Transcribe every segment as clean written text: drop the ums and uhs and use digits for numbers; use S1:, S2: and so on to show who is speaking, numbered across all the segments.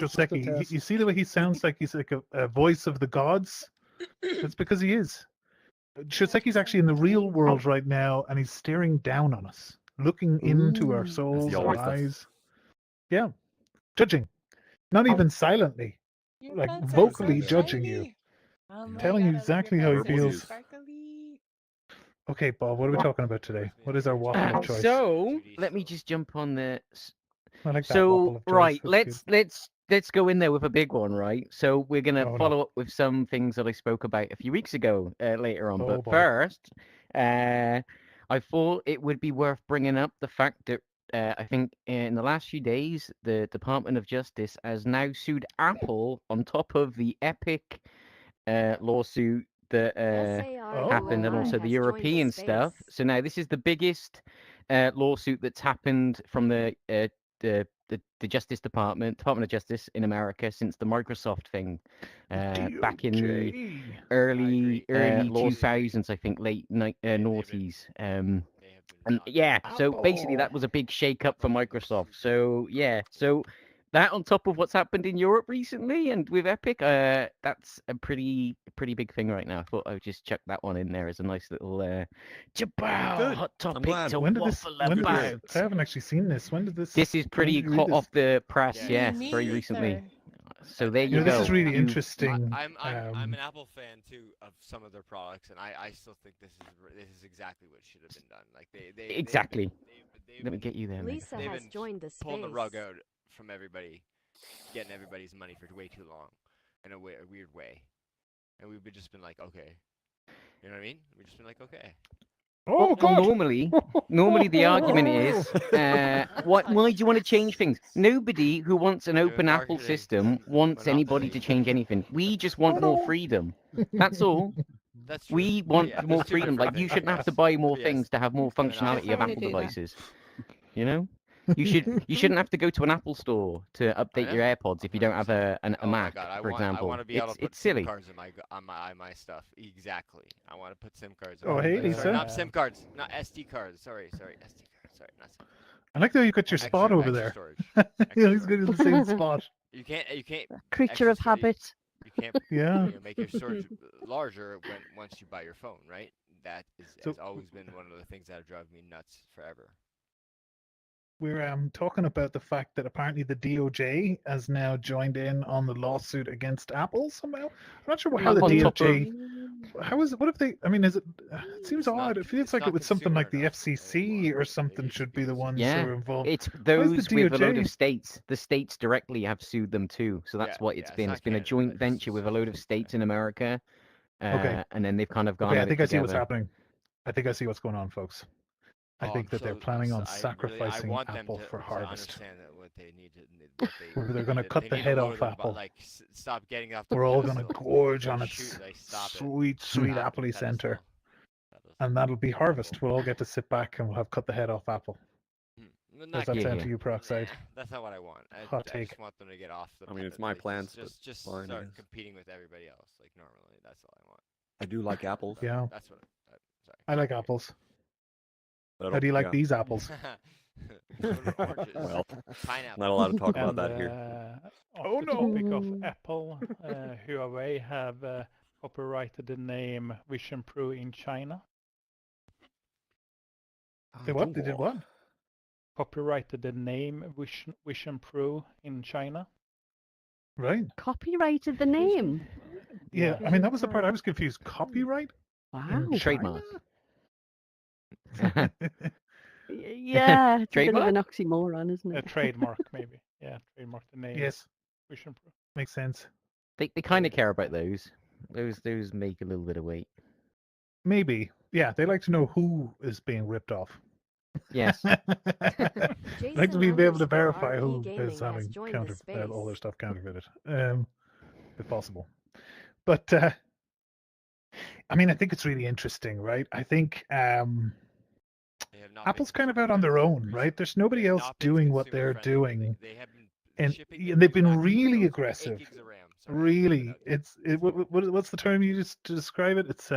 S1: Shoseki. You see the way he sounds like he's like a voice of the gods? That's because he is. Shoseki's actually in the real world right now, and he's staring down on us, looking into our souls and eyes. Yeah, judging. Not even silently, like vocally judging you. Telling you exactly how he feels. Okay, Bob, what are we talking about today? What is our waffle of choice?
S2: So let me just jump on the.
S1: I like that waffle of choice.
S2: Right,
S1: That's
S2: let's go in there with a big one, right? So we're gonna
S1: Oh,
S2: follow up with some things that I spoke about a few weeks ago later on.
S1: Oh,
S2: But
S1: boy.
S2: first, I thought it would be worth bringing up the fact that I think in the last few days, the Department of Justice has now sued Apple on top of the Epic lawsuit that happened, and also the European stuff. So now this is the biggest lawsuit that's happened from the Justice Department of Justice in America since the Microsoft thing back in the early 2000s, I think, late noughties. And yeah, so basically that was a big shake-up for Microsoft. So yeah, so that on top of what's happened in Europe recently and with Epic, that's a pretty big thing right now. I thought I would just chuck that one in there as a nice little hot topic to waffle about.
S1: I haven't actually seen this. When did this?
S2: This is pretty hot off the press, yes, very recently. So there you go.
S1: This is really interesting.
S3: I'm an Apple fan too of some of their products, and I still think this is exactly what should have been done. Like they
S2: exactly. Let me get you there.
S4: Lisa has joined the space.
S3: Pulling the rug out from everybody, getting everybody's money for way too long, in a weird way, and we've just been like, okay, you know what I mean? We've just been like, okay.
S2: Oh, well, normally the argument is, why do you want to change things? Nobody who wants an open Apple system wants anybody to change anything. We just want more freedom. That's all.
S3: That's true.
S2: We want more freedom. Like, you shouldn't have to buy more things to have more functionality of Apple devices. You know? You shouldn't have to go to an Apple store to update your AirPods if you don't have a Mac, for example.
S3: I want to be able to put
S2: silly.
S3: SIM cards in my stuff. Exactly. I want to put SIM cards.
S1: Oh, hey, Lisa.
S3: Sorry, not SIM cards, not SD cards. Sorry, SD cards. Sorry, not SIM cards.
S1: I like how you got your spot over there. Yeah, he's got the same spot.
S3: You can't.
S4: Creature of habit.
S3: You can't. Make your storage larger once you buy your phone, right? That has always been one of the things that have driven me nuts forever.
S1: We're talking about the fact that apparently the DOJ has now joined in on the lawsuit against Apple somehow. I'm not sure how the DOJ. How is it? What if they? I mean, is it? It seems odd. It feels like it was something like the FCC or something should be the ones who are involved.
S2: It's those with a load of states. The states directly have sued them too. So that's what it's been. It's been a joint venture with a load of states in America. And then they've kind of gone.
S1: Okay, I think I see what's happening. I think I see what's going on, folks. I think that they're planning on sacrificing Apple for harvest. They're going to cut the head off Apple.
S3: Stop getting off.
S1: We're all going to gorge on its sweet Apple center, and that'll be harvest. We'll all get to sit back and we'll have cut the head off Apple. Does that sound to you, Peroxide?
S3: That's not what I want.
S1: Hot take.
S3: I just want them to get off the.
S5: I mean, it's my plans.
S3: Just start competing with everybody else like normally. That's all I want.
S5: I do like apples.
S1: Yeah.
S3: That's what. Sorry.
S1: I like apples. How do you like these apples?
S5: Well,
S3: pineapple.
S5: Not allowed to talk about that here.
S6: On the topic of Apple, Huawei have copyrighted the name Vision Pro in China.
S1: They what? They did what?
S6: Copyrighted the name Vision Pro in China.
S1: Right.
S4: Copyrighted the name.
S1: Yeah, I mean that was the part I was confused. Copyright?
S4: Wow.
S2: Trademark.
S4: Yeah, it's a bit of an oxymoron, isn't it?
S6: A trademark, maybe. Yeah, trademark the name.
S1: Yes.
S6: Vision Pro.
S1: Makes sense.
S2: They kind of care about those. Those make a little bit of weight.
S1: Maybe. Yeah, they like to know who is being ripped off.
S2: Yes.
S1: Like to be able to verify who is having all their stuff counterfeited, if possible. But I mean, I think it's really interesting, right? I think Apple's kind of out on their own, right? There's nobody else doing what they're doing, and they've been really aggressive. Really, what's the term you used to describe it? It's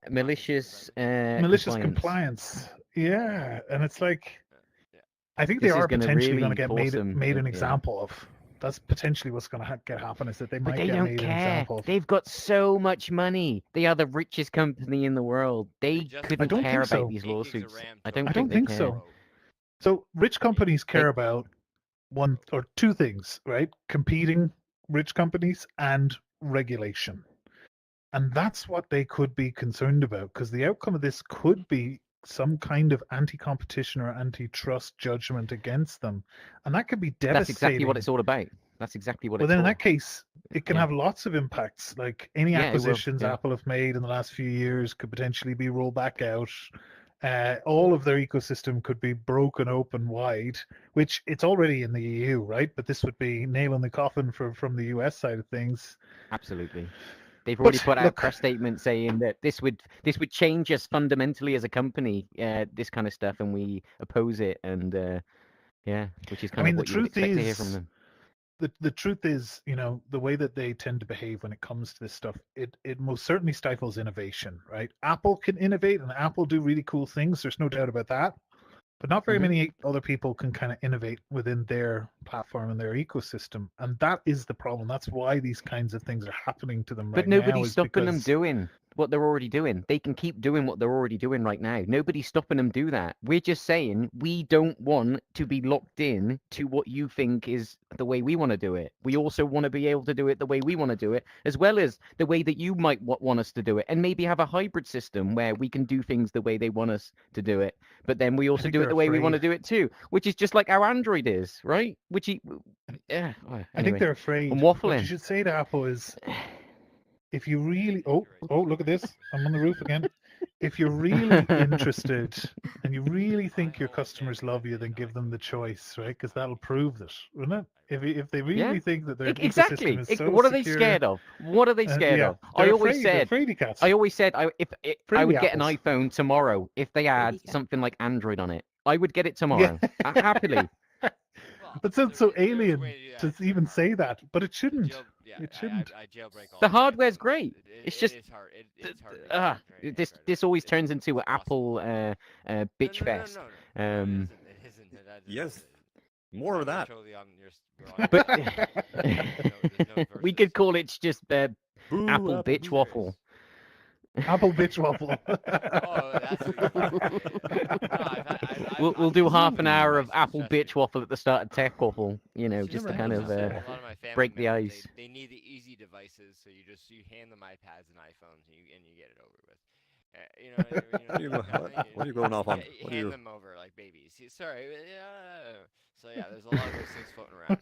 S2: malicious
S1: compliance. Yeah, and it's like I think they are potentially going to get made an example of. That's potentially what's going to happen is that they
S2: But
S1: might
S2: they
S1: get
S2: don't
S1: made an
S2: care.
S1: example of.
S2: They've got so much money. They are the richest company in the world. They
S3: just- I
S2: couldn't
S1: don't
S2: care
S1: think so.
S2: about these
S3: 8 gigs of
S2: lawsuits.
S3: RAM
S2: I
S3: to
S2: don't
S1: I
S2: think
S1: don't
S2: they
S1: think
S2: care.
S1: so. So rich companies care about one or two things, right? Competing rich companies and regulation. And that's what they could be concerned about, because the outcome of this could be some kind of anti-competition or antitrust judgment against them. And that could be devastating.
S2: That's exactly what it's all about. That's exactly what
S1: Well,
S2: it's
S1: then in
S2: for.
S1: that case, it can
S2: Yeah.
S1: have lots of impacts. Like any
S2: Yeah, it will,
S1: acquisitions
S2: yeah.
S1: Apple have made in the last few years could potentially be rolled back out. All of their ecosystem could be broken open wide, which it's already in the EU, right? But this would be nail in the coffin from the US side of things.
S2: Absolutely. They've already
S1: But
S2: put out
S1: look,
S2: press statements saying that this would change us fundamentally as a company, this kind of stuff, and we oppose it. And yeah, which is
S1: I
S2: kind
S1: mean,
S2: of
S1: the
S2: what you would
S1: truth
S2: expect to hear from
S1: is,
S2: them.
S1: the truth is, the way that they tend to behave when it comes to this stuff, it most certainly stifles innovation, right? Apple can innovate and Apple do really cool things. There's no doubt about that. But not very
S2: Mhm.
S1: many other people can kind of innovate within their platform and their ecosystem. And that is the problem. That's why these kinds of things are happening to them
S2: But
S1: right now.
S2: nobody's
S1: Is
S2: stopping them
S1: because
S2: doing what they're already doing. They can keep doing what they're already doing right now. Nobody's stopping them do that. We're just saying we don't want to be locked in to what you think is the way we want to do it. We also want to be able to do it the way we want to do it, as well as the way that you might want us to do it, and maybe have a hybrid system where we can do things the way they want us to do it, but then we also
S1: think
S2: do it
S1: they're
S2: the way we want to
S1: afraid.
S2: do it too, which is just like how Android is, right? Yeah. Well,
S1: I think
S2: anyway,
S1: they're afraid.
S2: I'm
S1: What
S2: waffling.
S1: you should say to Apple is, if you really, oh, look at this. I'm on the roof again. If you're really interested and you really think your customers love you, then give them the choice, right? Because that'll prove it, wouldn't it? If they really
S2: Yeah.
S1: think that their
S2: Exactly.
S1: ecosystem is so
S2: What are they
S1: secure,
S2: scared of? What are they scared
S1: yeah,
S2: of?
S1: they're
S2: I always
S1: afraid. They're
S2: said,
S1: afraity cats.
S2: I
S1: Free
S2: would get an
S1: apples.
S2: iPhone tomorrow if they had
S4: cat.
S2: something like Android on it. I would get it
S1: Yeah.
S2: tomorrow. Happily.
S1: But sounds so alien to even say that, but it shouldn't. It shouldn't.
S3: I jailbreak all
S2: The
S3: my
S2: hardware's
S3: iPhones.
S2: great. It's just
S3: it's hard. It's hard. to get right,
S2: this
S3: right,
S2: this
S3: right.
S2: always
S3: It's-
S2: turns into an
S3: it's possible.
S2: Apple bitch fest.
S3: No, it isn't. It isn't.
S5: Yes. More of
S3: You're
S5: that.
S3: Totally on your.
S2: But
S3: There's no
S2: we
S3: versus.
S2: could call it just
S5: Boo,
S2: Apple bitch
S5: bitch.
S2: waffle.
S1: Apple bitch waffle.
S3: Oh, that's.
S2: We'll do half an hour of Apple bitch waffle at the start of Tech Waffle, just to kind of
S3: a lot of my family
S2: break the
S3: members,
S2: ice.
S3: They need the easy devices, so you hand them iPads and iPhones, and you get it over with.
S5: What are you going off on?
S3: You
S5: What are
S3: hand
S5: you?
S3: them over like babies. Sorry. So yeah, there's a lot of those things floating around.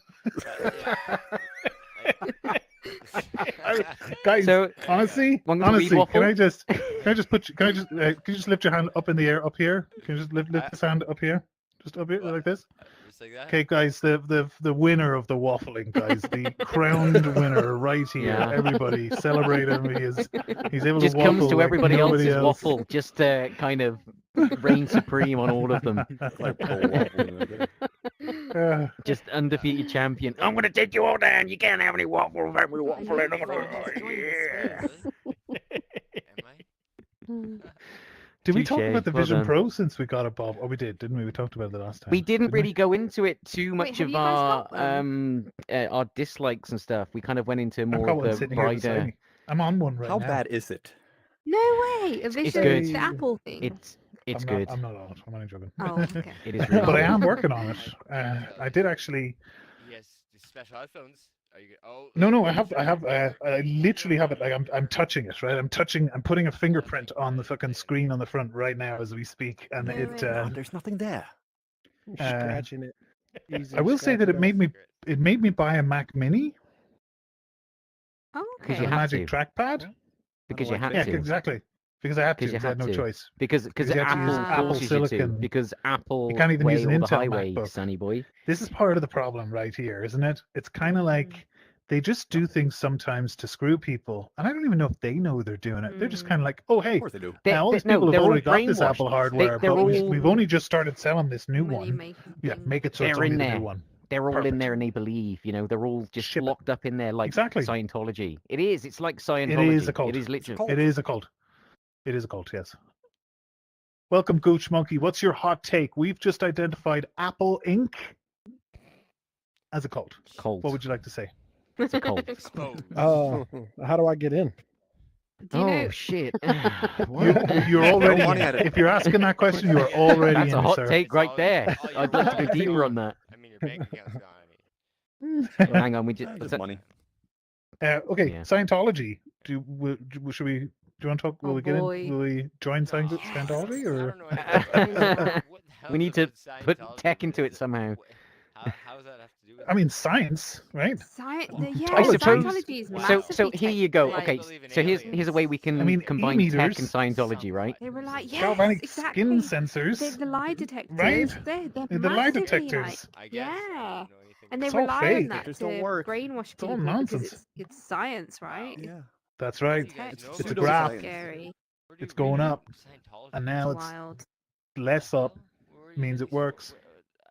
S1: Guys,
S2: So,
S1: honestly,
S2: want me to weed waffle?
S1: can I just can you just lift your hand up in the air up here? Can you just lift this hand up here? Just up here like this?
S3: Just like that.
S1: Okay, guys, the winner of the waffling, guys, the crowned winner right here.
S2: Yeah.
S1: Everybody celebrate him. He's able
S2: just
S1: to waffle
S2: comes to
S1: like
S2: everybody
S1: nobody
S2: else's
S1: else.
S2: waffle, just to kind of reign supreme on all of them.
S5: Like pro waffling,
S1: Uh,
S2: Just undefeated champion. I'm gonna take you all down. You can't have any waffle without me
S4: I know
S2: waffling.
S4: you've just joined the space.
S3: Am I?
S1: did we talk
S2: Touche,
S1: about the
S2: well
S1: Vision
S2: done.
S1: Pro since we got it, Bob? Oh, we did, didn't we? We talked about it the last time.
S2: We didn't really go into it too
S4: Wait,
S2: much
S4: have
S2: of
S4: you guys
S2: our
S4: got
S2: our dislikes and stuff. We kind of went into
S1: I've
S2: more
S1: got
S2: of
S1: one
S2: the
S1: sitting here beside
S2: brighter.
S1: me. I'm on one right
S5: How
S1: now.
S5: bad is it?
S4: No way! A Vision,
S2: good.
S4: the Apple thing.
S2: It's
S1: I'm
S2: good.
S1: Not, I'm not on it. I'm only joking.
S4: Oh, okay.
S2: It is really
S1: But I
S2: good.
S1: am working on it. I did actually.
S3: Yes, the special headphones. Are you? Oh.
S1: No. I literally have it. Like I'm touching it, right? I'm putting a fingerprint on the fucking screen on the front right now as we speak, and
S4: No
S1: it.
S4: way.
S5: There's nothing there.
S7: Scratching it. Easy
S1: I will say that it made me buy a Mac Mini
S4: Oh,
S2: Because
S1: with
S2: you
S1: a
S2: had
S1: magic
S2: to.
S1: trackpad.
S2: Because you
S7: like
S2: had
S1: Yeah,
S2: to.
S1: exactly. Because I had to.
S2: Because you
S1: Because I had
S2: had
S1: no
S2: to.
S1: choice.
S2: Because
S1: you have to use
S2: Apple
S4: Apple
S2: forces you to.
S1: silicon.
S2: Because Apple
S1: You can't even
S2: way
S1: use an
S2: all the
S1: Intel
S2: highway,
S1: MacBook.
S2: sonny boy.
S1: This is part of the problem right here, isn't it? It's kind of like they just do things sometimes to screw people, and I don't even know if they know they're doing it. They're just kind of like, oh hey,
S5: Of course they do.
S1: all these
S2: No,
S1: people have
S2: they're all
S1: already got this
S2: brainwashed.
S1: Apple hardware,
S2: they're
S1: but
S2: all-
S1: we've only just started selling this new
S4: money
S1: one.
S4: making
S1: Yeah,
S4: thing.
S1: make it so it's
S2: They're
S1: only
S2: in
S1: the
S2: there.
S1: new one.
S2: They're all in
S1: Perfect.
S2: there and they believe, they're all just
S1: Ship it.
S2: locked up in there like
S1: Exactly.
S2: Scientology. It is. It's like Scientology.
S1: It is a cult.
S2: It is literally.
S5: cult.
S1: It is a cult. It is a cult, yes. Welcome, Gooch Monkey. What's your hot take? We've just identified Apple Inc. as a cult.
S2: Cult.
S1: What would you like to say?
S2: It's a cult.
S3: Exposed.
S7: How do I get in?
S4: Do you
S2: Oh
S4: know?
S2: shit!
S1: You're already
S5: money
S1: in.
S5: at it.
S1: If you're asking that question, you're already
S2: That's
S1: in,
S2: a hot
S1: sir.
S2: take right
S3: all-
S2: there.
S3: all your
S2: I'd like to go
S3: wallet-
S2: deeper on that.
S3: I mean, your bank account's gone.
S2: Well, hang on, we just.
S5: Just money.
S1: Okay,
S2: Yeah.
S1: Scientology. Should we? Do you want to talk? Will
S4: Oh,
S1: we get in?
S4: boy.
S1: Will we join Scientology,
S3: I
S1: or?
S3: don't know anything about it. What the hell
S2: We need
S3: is
S2: to
S3: about
S2: put
S3: Scientology?
S2: tech
S3: What
S2: into
S3: is
S2: it somehow.
S3: How does that have to do with
S1: I mean, science, right?
S4: Yeah,
S1: I suppose-
S4: Scientology is
S3: So-
S4: massively
S2: So here you go.
S4: tech,
S2: Okay,
S3: believe in
S2: so here's a way we can
S1: mean,
S2: combine tech and
S1: e-meters-
S2: Scientology, right?
S4: They were like, yes,
S1: Galvanic
S4: exactly.
S1: skin sensors.
S4: The lie detectors,
S1: Right?
S4: they're
S1: The lie
S4: massively,
S1: detectors.
S3: I guess. I
S4: Yeah.
S3: don't know anything
S4: and they
S1: It's all
S4: rely
S1: fake.
S4: on that
S5: Just
S4: to
S5: don't work.
S4: brainwash
S1: It's all
S4: people
S1: nonsense.
S4: because it's science, right?
S5: Yeah.
S1: That's right.
S3: You guys
S4: It's
S3: know
S1: It's a
S3: about
S1: graph.
S3: this?
S4: Scary.
S3: Where do
S1: It's
S3: you read
S1: going
S3: about
S1: up,
S3: Scientology?
S1: and now
S4: It's
S1: it's
S4: wild.
S1: less up.
S3: Where are you
S1: Means
S3: getting
S1: it works.
S3: these-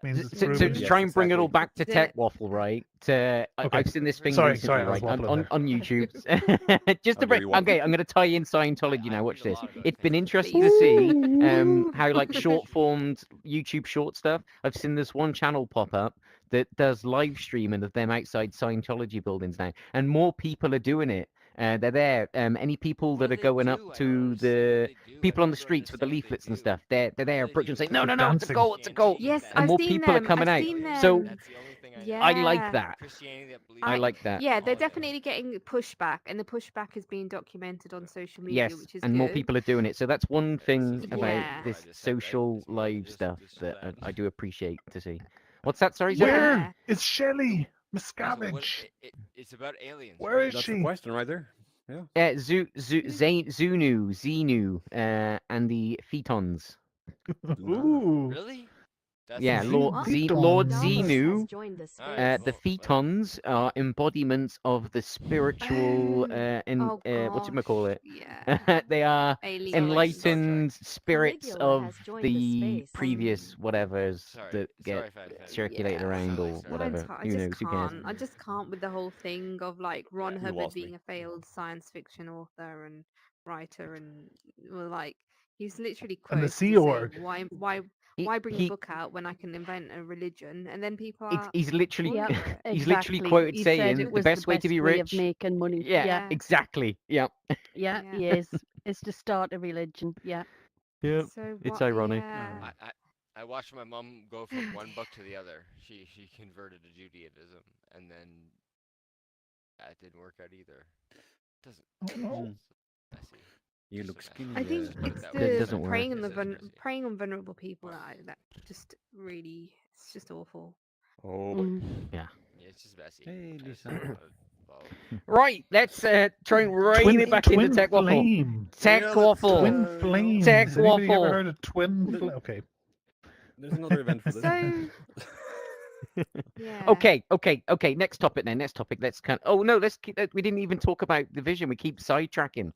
S1: Means it's
S2: So
S1: proven.
S2: to
S5: Yes,
S2: try and bring it all
S5: exactly.
S2: back to
S4: The-
S2: Tech Waffle, right?
S1: Okay.
S2: I've seen this thing
S1: Sorry,
S2: recently,
S1: I was
S2: right,
S1: waffling
S2: on
S1: there.
S2: YouTube. Just to
S5: I'll
S2: bring,
S5: give you one.
S2: okay, I'm going to tie in Scientology
S3: I
S2: now.
S3: read
S2: Watch
S3: a
S2: this.
S3: lot about
S2: It's been
S3: things.
S2: interesting to see
S4: Ooh.
S2: how like short formed YouTube short stuff. I've seen this one channel pop up that does live streaming of them outside Scientology buildings now, and more people are doing it. They're there. Any people
S3: What
S2: that
S3: do
S2: are
S3: they
S2: going
S3: do?
S2: up
S3: I don't
S2: to
S3: understand
S2: the
S3: what they do.
S2: people
S3: I
S2: on the
S3: never
S2: streets with the
S3: understand what they
S2: leaflets and
S3: do.
S2: stuff. They're
S3: What
S2: there
S3: do they
S2: approaching
S3: do?
S2: saying, no, no, it's a
S1: Dancing.
S2: goal, it's a goal.
S4: Yes,
S3: And
S2: And
S4: I've
S2: more
S4: seen
S2: people are
S4: them.
S2: coming
S4: I've
S2: out.
S4: seen them.
S2: So
S3: That's the only thing I know.
S4: Yeah.
S2: I like that.
S3: Christianity that believes
S2: I
S3: in
S2: like that.
S4: Yeah, they're
S3: Scientology.
S4: definitely getting pushback, and the pushback is being documented on social media,
S2: Yes,
S4: which is
S2: and
S4: good.
S2: more people are doing it. So that's one thing
S3: is
S2: about
S4: Yeah.
S2: this
S3: what I just said, right?
S2: social
S3: It's more than
S2: live
S3: just
S2: stuff
S3: this or
S2: that
S3: that.
S2: I do appreciate to see. What's that? Sorry,
S4: Yeah.
S2: Zach?
S1: Where is Shelley
S3: So what-
S1: Miscavige?
S3: it's about aliens.
S1: Where
S3: right?
S1: is
S5: That's
S1: she?
S5: the question right there. Yeah.
S2: Xenu, and the Phaetons.
S1: Ooh.
S3: Really? That's
S2: Yeah,
S3: the
S2: Lord,
S1: What?
S2: Lord
S1: Phaetons.
S2: Xenu.
S3: Alright,
S2: The
S3: well,
S2: Phaetons are embodiments of the spiritual,
S4: Oh,
S2: whatchamacallit?
S4: Yeah.
S2: They are
S4: Aliens.
S2: enlightened spirits
S8: Caligula
S2: of
S8: has joined
S2: the
S8: the space.
S2: previous whatevers
S3: Sorry,
S2: that
S3: sorry
S2: get
S3: if I offended you.
S2: circulated
S4: Yeah.
S2: around or
S3: Sorry.
S2: whatever.
S4: I
S2: Who
S4: just
S2: knows? Who cares?
S4: can't. I just can't with the whole thing of like Ron
S3: Yeah.
S5: You
S4: Hubbard
S5: lost me.
S4: being a failed science fiction author and writer, and well, like he's literally
S1: And the
S4: quoted
S1: Sea
S4: as saying,
S1: Org.
S4: why bring
S2: he-
S4: a book out when I can invent a religion? And then people
S2: It's,
S4: are
S2: he's literally,
S4: all
S8: Yeah,
S4: for it.
S2: he's literally
S8: exactly.
S2: quoted
S8: He said
S2: saying
S8: it
S2: the
S8: was
S2: best way to be
S8: way
S2: rich.
S8: of making money.
S2: Yeah,
S4: Yeah.
S2: exactly. Yeah.
S8: Yeah,
S4: Yeah.
S8: he is. It's to start a religion. Yeah.
S2: Yeah.
S4: So
S2: It's
S4: what-
S2: ironic.
S4: yeah.
S3: I watched my mom go from one book to the other. She converted to Judaism, and then that didn't work out either. Doesn't.
S1: Oh, no.
S3: It's messy.
S5: You
S3: Just
S5: look
S3: a mess.
S5: skinny.
S4: I think
S3: Put it
S4: it's
S3: that
S2: That
S3: way.
S4: the
S2: doesn't work.
S4: preying on the
S3: It's messy.
S4: preying on vulnerable people that just really, it's just awful.
S5: Oh,
S8: Mm.
S3: Yeah, it's just messy.
S5: Hey,
S3: I just
S5: Lisa.
S3: don't know about-
S2: Right, let's try and rein it back into Tech Waffle.
S1: flame.
S2: Tech
S5: Yeah,
S2: Waffle.
S1: Twin
S5: no.
S1: flames.
S2: Tech
S1: Has anybody
S2: Waffle.
S1: ever heard of twin
S5: The-
S1: flame? Okay.
S5: there's another event for this.
S4: So yeah.
S2: Okay. Next topic then. Next topic. Let's kind. Oh no, let's keep. We didn't even talk about the vision. We keep sidetracking.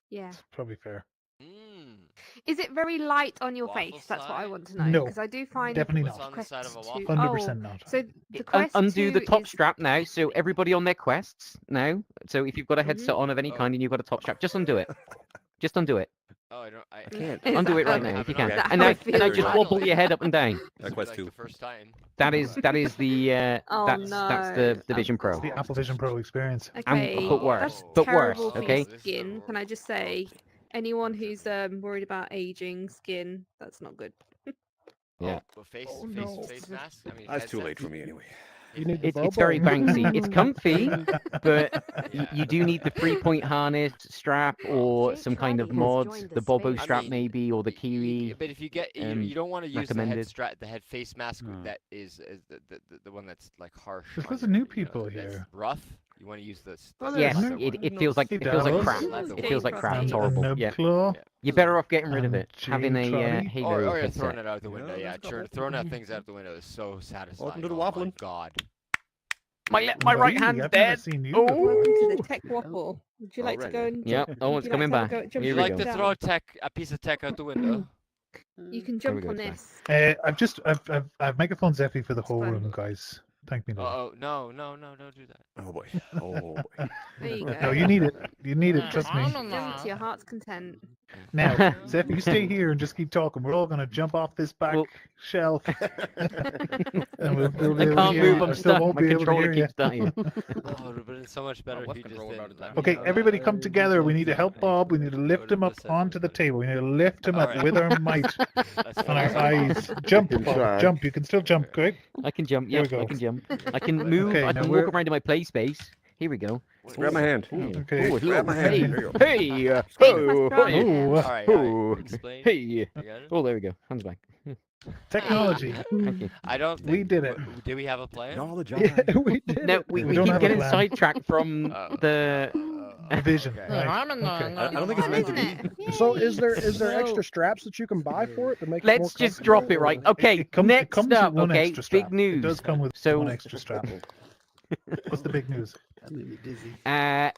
S4: Yeah.
S1: It's probably fair.
S3: Mm.
S4: Is it very light on your
S3: Waffle
S4: face? That's what I
S3: side?
S4: want to know.
S1: No,
S4: Because I do find
S1: definitely
S3: What's
S1: not.
S3: on the side of a
S4: Quest
S3: waffle?
S1: 100%
S4: Oh,
S1: not.
S4: so the Quest
S2: Undo the
S4: 2
S2: top
S4: is-
S2: strap now. So everybody on their quests now. So if you've got a headset on of any
S3: Oh.
S2: kind and you've got a top strap, just undo it. Just undo it.
S3: Oh, I don't. I
S5: can't.
S4: Is
S2: Undo
S4: that
S2: it right
S4: how-
S2: now if you
S3: Is
S2: can.
S4: that
S2: And
S4: how
S2: now,
S4: it
S2: and now
S4: feels?
S2: just wobble your head up and down.
S3: This will be
S5: Quest
S3: like
S5: 2.
S3: the first time.
S2: That is the
S4: Oh,
S2: that's the
S4: no.
S2: Vision Pro.
S1: It's the Apple Vision Pro experience.
S4: Okay,
S2: but worse,
S4: that's
S2: but
S4: terrible
S2: worse,
S4: for
S2: okay?
S4: your skin. Can I just say, anyone who's worried about aging skin, that's not good.
S2: Yeah.
S3: Well, face
S1: Oh, no.
S3: face mask. I mean,
S5: That's too late
S3: headsets?
S5: for me anyway.
S7: You need the
S2: It's very
S7: Bobo.
S2: Banksy. It's comfy, but
S3: Yeah.
S2: you do need the 3-point harness strap or
S8: Jake
S2: some kind of
S8: Trotty has
S2: mod,
S8: joined
S2: the
S8: the
S2: Bobo
S8: space.
S2: strap
S3: I mean,
S2: maybe, or the Kiwi.
S3: But if you get, you
S2: um,
S3: don't want to use
S2: recommended.
S3: the head face mask
S5: Hmm.
S3: that is the one that's like harsh.
S1: There's
S3: on
S1: lots of
S3: your-
S1: new people
S3: that's
S1: here.
S3: Rough. You want to use this.
S1: Oh,
S3: the
S2: Yes,
S1: there's
S3: leather
S1: no-
S3: one.
S2: it feels like
S1: Hey,
S2: it feels like
S1: Davos.
S2: crap.
S3: Leather
S2: It
S3: one.
S2: feels like crap. It's
S1: And
S2: horrible.
S1: Nub
S2: Yeah,
S1: Claw.
S2: you're better off getting rid of
S1: and
S2: it. Having a
S1: Jade Trotty.
S2: Halo
S3: Oh, yeah,
S2: headset.
S3: throwing it out the window.
S5: Yeah,
S3: Yeah,
S5: let's go.
S3: sure. Throwing out things out the window is so satisfying.
S5: to the
S3: oh my
S5: waffling.
S3: God.
S2: My
S1: Buddy,
S2: right hand's
S1: I've
S2: dead.
S1: never seen you
S2: Oh.
S1: before.
S4: Welcome to the Tech Waffle. Would you like to
S5: Already.
S4: go and
S2: Yep.
S4: jump?
S2: Oh,
S4: would
S2: it's
S4: you
S2: coming
S4: like to
S2: back.
S4: have a go- jump
S2: Here
S3: Would you
S2: we
S3: like
S2: go.
S3: to
S4: down?
S3: throw a piece of tech out the window?
S4: You can
S2: There we
S4: jump
S2: go,
S4: on
S2: it's fine.
S4: this.
S1: I've megaphone Zeffy for the whole
S4: fine.
S1: room, guys. Thank me. later.
S3: Oh no, don't do that.
S5: Oh boy. Oh boy.
S4: There you go.
S1: No, you need it. You need it. Trust me.
S4: Jump to your heart's content.
S1: Now, Zeph, you stay here and just keep talking. We're all gonna jump off this back
S2: Well-
S1: shelf, and we'll be
S2: I
S1: able to
S2: can't
S1: hear
S2: move.
S1: you.
S2: I'm
S1: I still
S2: stuck.
S1: won't
S2: My
S1: be able to
S2: controller
S1: hear you.
S2: keeps dying.
S3: Oh, but it's so much better
S5: left
S3: if you just
S5: controller
S3: didn't
S5: about to
S3: let
S5: die.
S3: me
S1: Okay,
S3: know
S1: everybody
S3: that.
S1: come together. We need to help Bob. We need to lift him up onto the table. We need to lift him up
S3: Alright.
S1: with our might
S3: That's
S1: and our
S3: fine.
S1: eyes. Jump,
S9: can
S1: Bob.
S9: try.
S1: Jump. You can still jump, Greg.
S2: I can jump.
S1: Here we
S2: Yep, I
S1: go.
S2: can jump. I can move.
S1: Okay,
S2: I
S1: now
S2: can
S1: we're-
S2: walk around in my play space. Here we go.
S5: Grab my hand.
S1: Okay.
S2: Ooh,
S5: Grab my hand.
S2: hey,
S5: There you go.
S2: hey,
S8: Oh,
S2: hey,
S1: Ooh,
S3: Alright,
S2: Oh.
S3: explain.
S2: hey.
S3: You got it?
S2: Oh, there we go. Hands back.
S1: technology.
S2: Thank you.
S3: I don't
S1: We
S3: think...
S1: did it.
S3: Did we have a plan?
S5: Knowledge.
S1: Yeah, we did
S2: No,
S1: it.
S2: we
S1: don't
S2: keep
S1: have a
S2: getting
S1: plan.
S2: sidetracked from the.
S1: Vision.
S3: Okay.
S1: Right.
S5: I don't think it's meant to be.
S7: So is there
S8: So-
S7: extra straps that you can buy for it to make it more
S2: Let's just drop it
S7: comfortable,
S2: right.
S7: or-
S2: Okay,
S1: It comes
S2: next
S1: with
S2: up.
S1: one
S2: Okay,
S1: extra strap.
S2: big news.
S1: It does come with
S2: So-
S1: one extra strap. What's the big news?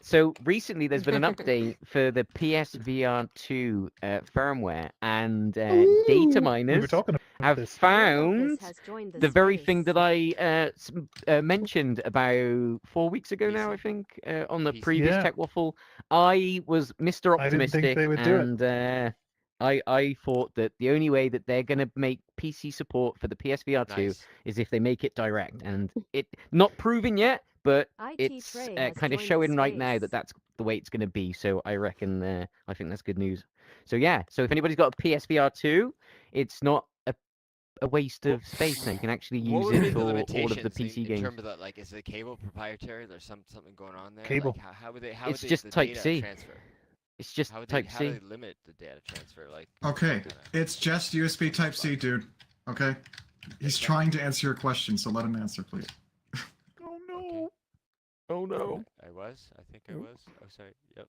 S2: So recently there's been an update for the PSVR 2 firmware, and data
S1: We were
S2: miners
S1: talking about
S2: have
S1: this.
S2: found
S4: has joined
S2: the very thing
S4: space.
S2: that I mentioned about 4 weeks ago now,
S3: PC?
S2: I think, on the
S3: PC.
S2: previous
S1: Yeah.
S2: Tech Waffle. I was Mr.
S1: I didn't think
S2: Optimistic,
S1: they would do it.
S2: and I thought that the only way that they're going to make PC support for the PSVR 2
S3: Nice.
S2: is if they make it direct, and it not proven yet, but
S4: IT
S2: it's
S4: Tray has
S2: kind of
S4: joined the
S2: showing right now
S4: space.
S2: that that's the way it's going to be. So I reckon, I think that's good news. So yeah, so if anybody's got a PSVR 2, it's not a waste of space now. You can actually
S3: What
S2: use
S3: would be
S2: it
S3: the
S2: for all of the
S3: limitations
S2: PC
S3: in
S2: games.
S3: terms of that? Like, is the cable proprietary? There's something going on there.
S1: Cable.
S3: Like, how would they? How
S2: It's
S3: would they,
S2: just
S3: the
S2: Type
S3: data
S2: C.
S3: transfer?
S2: It's just
S3: How would
S2: Type
S3: they? How
S2: C.
S3: do they limit the data transfer? Like.
S10: Okay,
S3: kinda-
S10: it's just USB Type C, dude. Okay? He's trying to answer your question, so let him answer, please.
S1: Oh
S3: no.
S2: Oh no!
S3: I was. I think I was. Oh, sorry. Yep.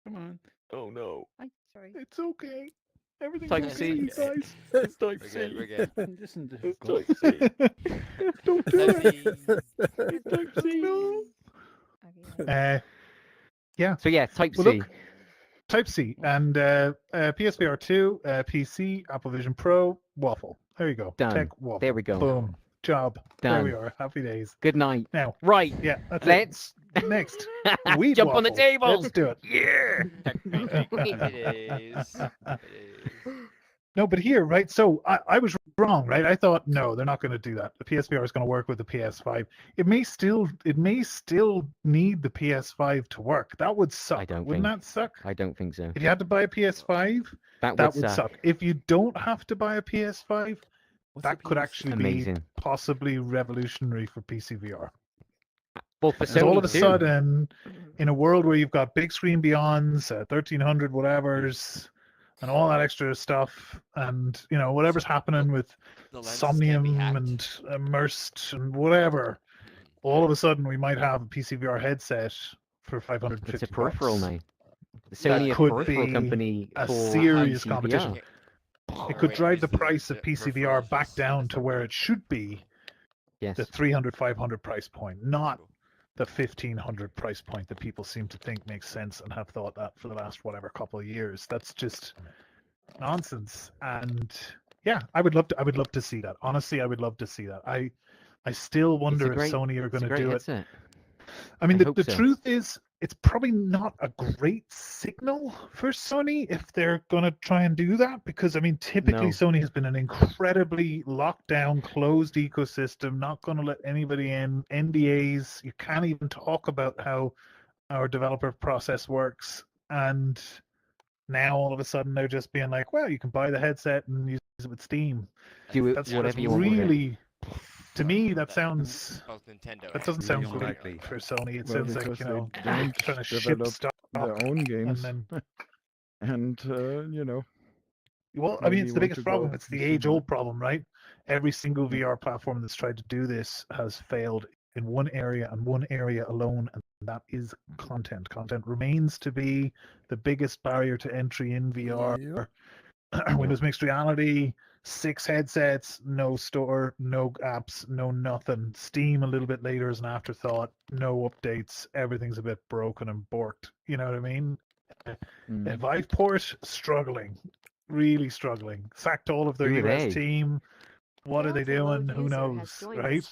S2: Come on! Oh no!
S8: Sorry.
S1: It's okay. Everything's
S2: Type
S1: okay,
S2: C.
S1: you guys.
S2: It's Type
S3: We're
S2: C.
S3: good. We're good.
S6: Listen to
S2: It's
S6: Google.
S2: Type C.
S1: Don't do
S3: Type
S1: it.
S3: C.
S2: Type C.
S1: No.
S8: Okay.
S1: Yeah.
S2: So yeah, Type
S1: Well,
S2: C.
S1: look, Type C and PSVR 2, PC, Apple Vision Pro, Waffle. There you go.
S2: Done.
S1: Tech Waffle.
S2: There we go.
S1: Boom. Job. There
S2: Done.
S1: we are. Happy days.
S2: Good night.
S1: Now,
S2: Right.
S1: yeah, that's
S2: Let's
S1: it. Next. Weed
S2: jump on the
S1: waffle.
S2: tables.
S1: Let's do it.
S2: Yeah.
S3: It is. It is.
S1: No, but here, right? So I was wrong, right? I thought no, they're not going to do that. The PSVR is going to work with the PS5. It may still need the PS5 to work. That would suck.
S2: don't
S1: Wouldn't
S2: think-
S1: that suck?
S2: I don't think so.
S1: If you had to buy a PS5,
S2: That
S1: that
S2: would
S1: would suck. If you don't have to buy a PS5, that could actually be
S2: Amazing.
S1: possibly revolutionary for PC VR.
S2: Well, for
S1: So all
S2: Sony
S1: of a
S2: too.
S1: sudden, in a world where you've got big screen beyonds, 1300 whatevers, and all that extra stuff, and whatever's happening with
S3: The lenses can't be
S1: Somnium
S3: hacked.
S1: and Immersed and whatever, all of a sudden we might have a PC VR headset for 550
S2: It's a peripheral
S1: bucks.
S2: now. The Sony a
S1: could
S2: peripheral
S1: be
S2: company
S1: a
S2: for
S1: serious
S2: PC
S1: competition.
S2: VR.
S1: It could
S3: Wait,
S1: drive
S3: is
S1: the price of
S3: the
S1: PC
S3: peripheral
S1: VR back
S3: just-
S1: down to where it should be,
S2: Yes.
S1: the 300, 500 price point, not the 1500 price point that people seem to think makes sense and have thought that for the last whatever couple of years. That's just nonsense. And yeah, I would love to see that. Honestly, I would love to see that. I still wonder if Sony are going to do it.
S2: Headset.
S1: I mean,
S2: I
S1: the
S2: hope so.
S1: truth is, it's probably not a great signal for Sony if they're going to try and do that, because, I mean, typically
S2: No.
S1: Sony has been an incredibly locked down, closed ecosystem, not going to let anybody in, NDAs. You can't even talk about how our developer process works. And now all of a sudden they're just being like, well, you can buy the headset and use it with Steam.
S2: Do it
S1: That's
S2: whatever you want with it.
S1: really, to me, that sounds...
S3: Both Nintendo.
S1: That doesn't sound
S5: Really
S1: great
S5: unlikely.
S1: for Sony. It
S7: Well,
S1: sounds like,
S7: because they
S1: trying
S7: don't
S1: to ship
S7: develop
S1: stuff
S7: their own
S1: and
S7: games,
S1: then.
S7: and
S1: Well, I mean,
S7: maybe
S1: it's the
S7: want
S1: biggest
S7: to
S1: problem.
S7: go
S1: It's the
S7: PC
S1: age-old problem, right? Every single VR platform that's tried to do this has failed in one area and one area alone, and that is content. Content remains to be the biggest barrier to entry in VR. Windows Mixed Reality, 6 headsets, no store, no apps, no nothing. Steam a little bit later as an afterthought, no updates. Everything's a bit broken and borked. You know what I mean? Viveport struggling, really struggling. Sacked all of their
S2: Who are
S1: US
S2: they?
S1: team. What are they doing? Who knows, right?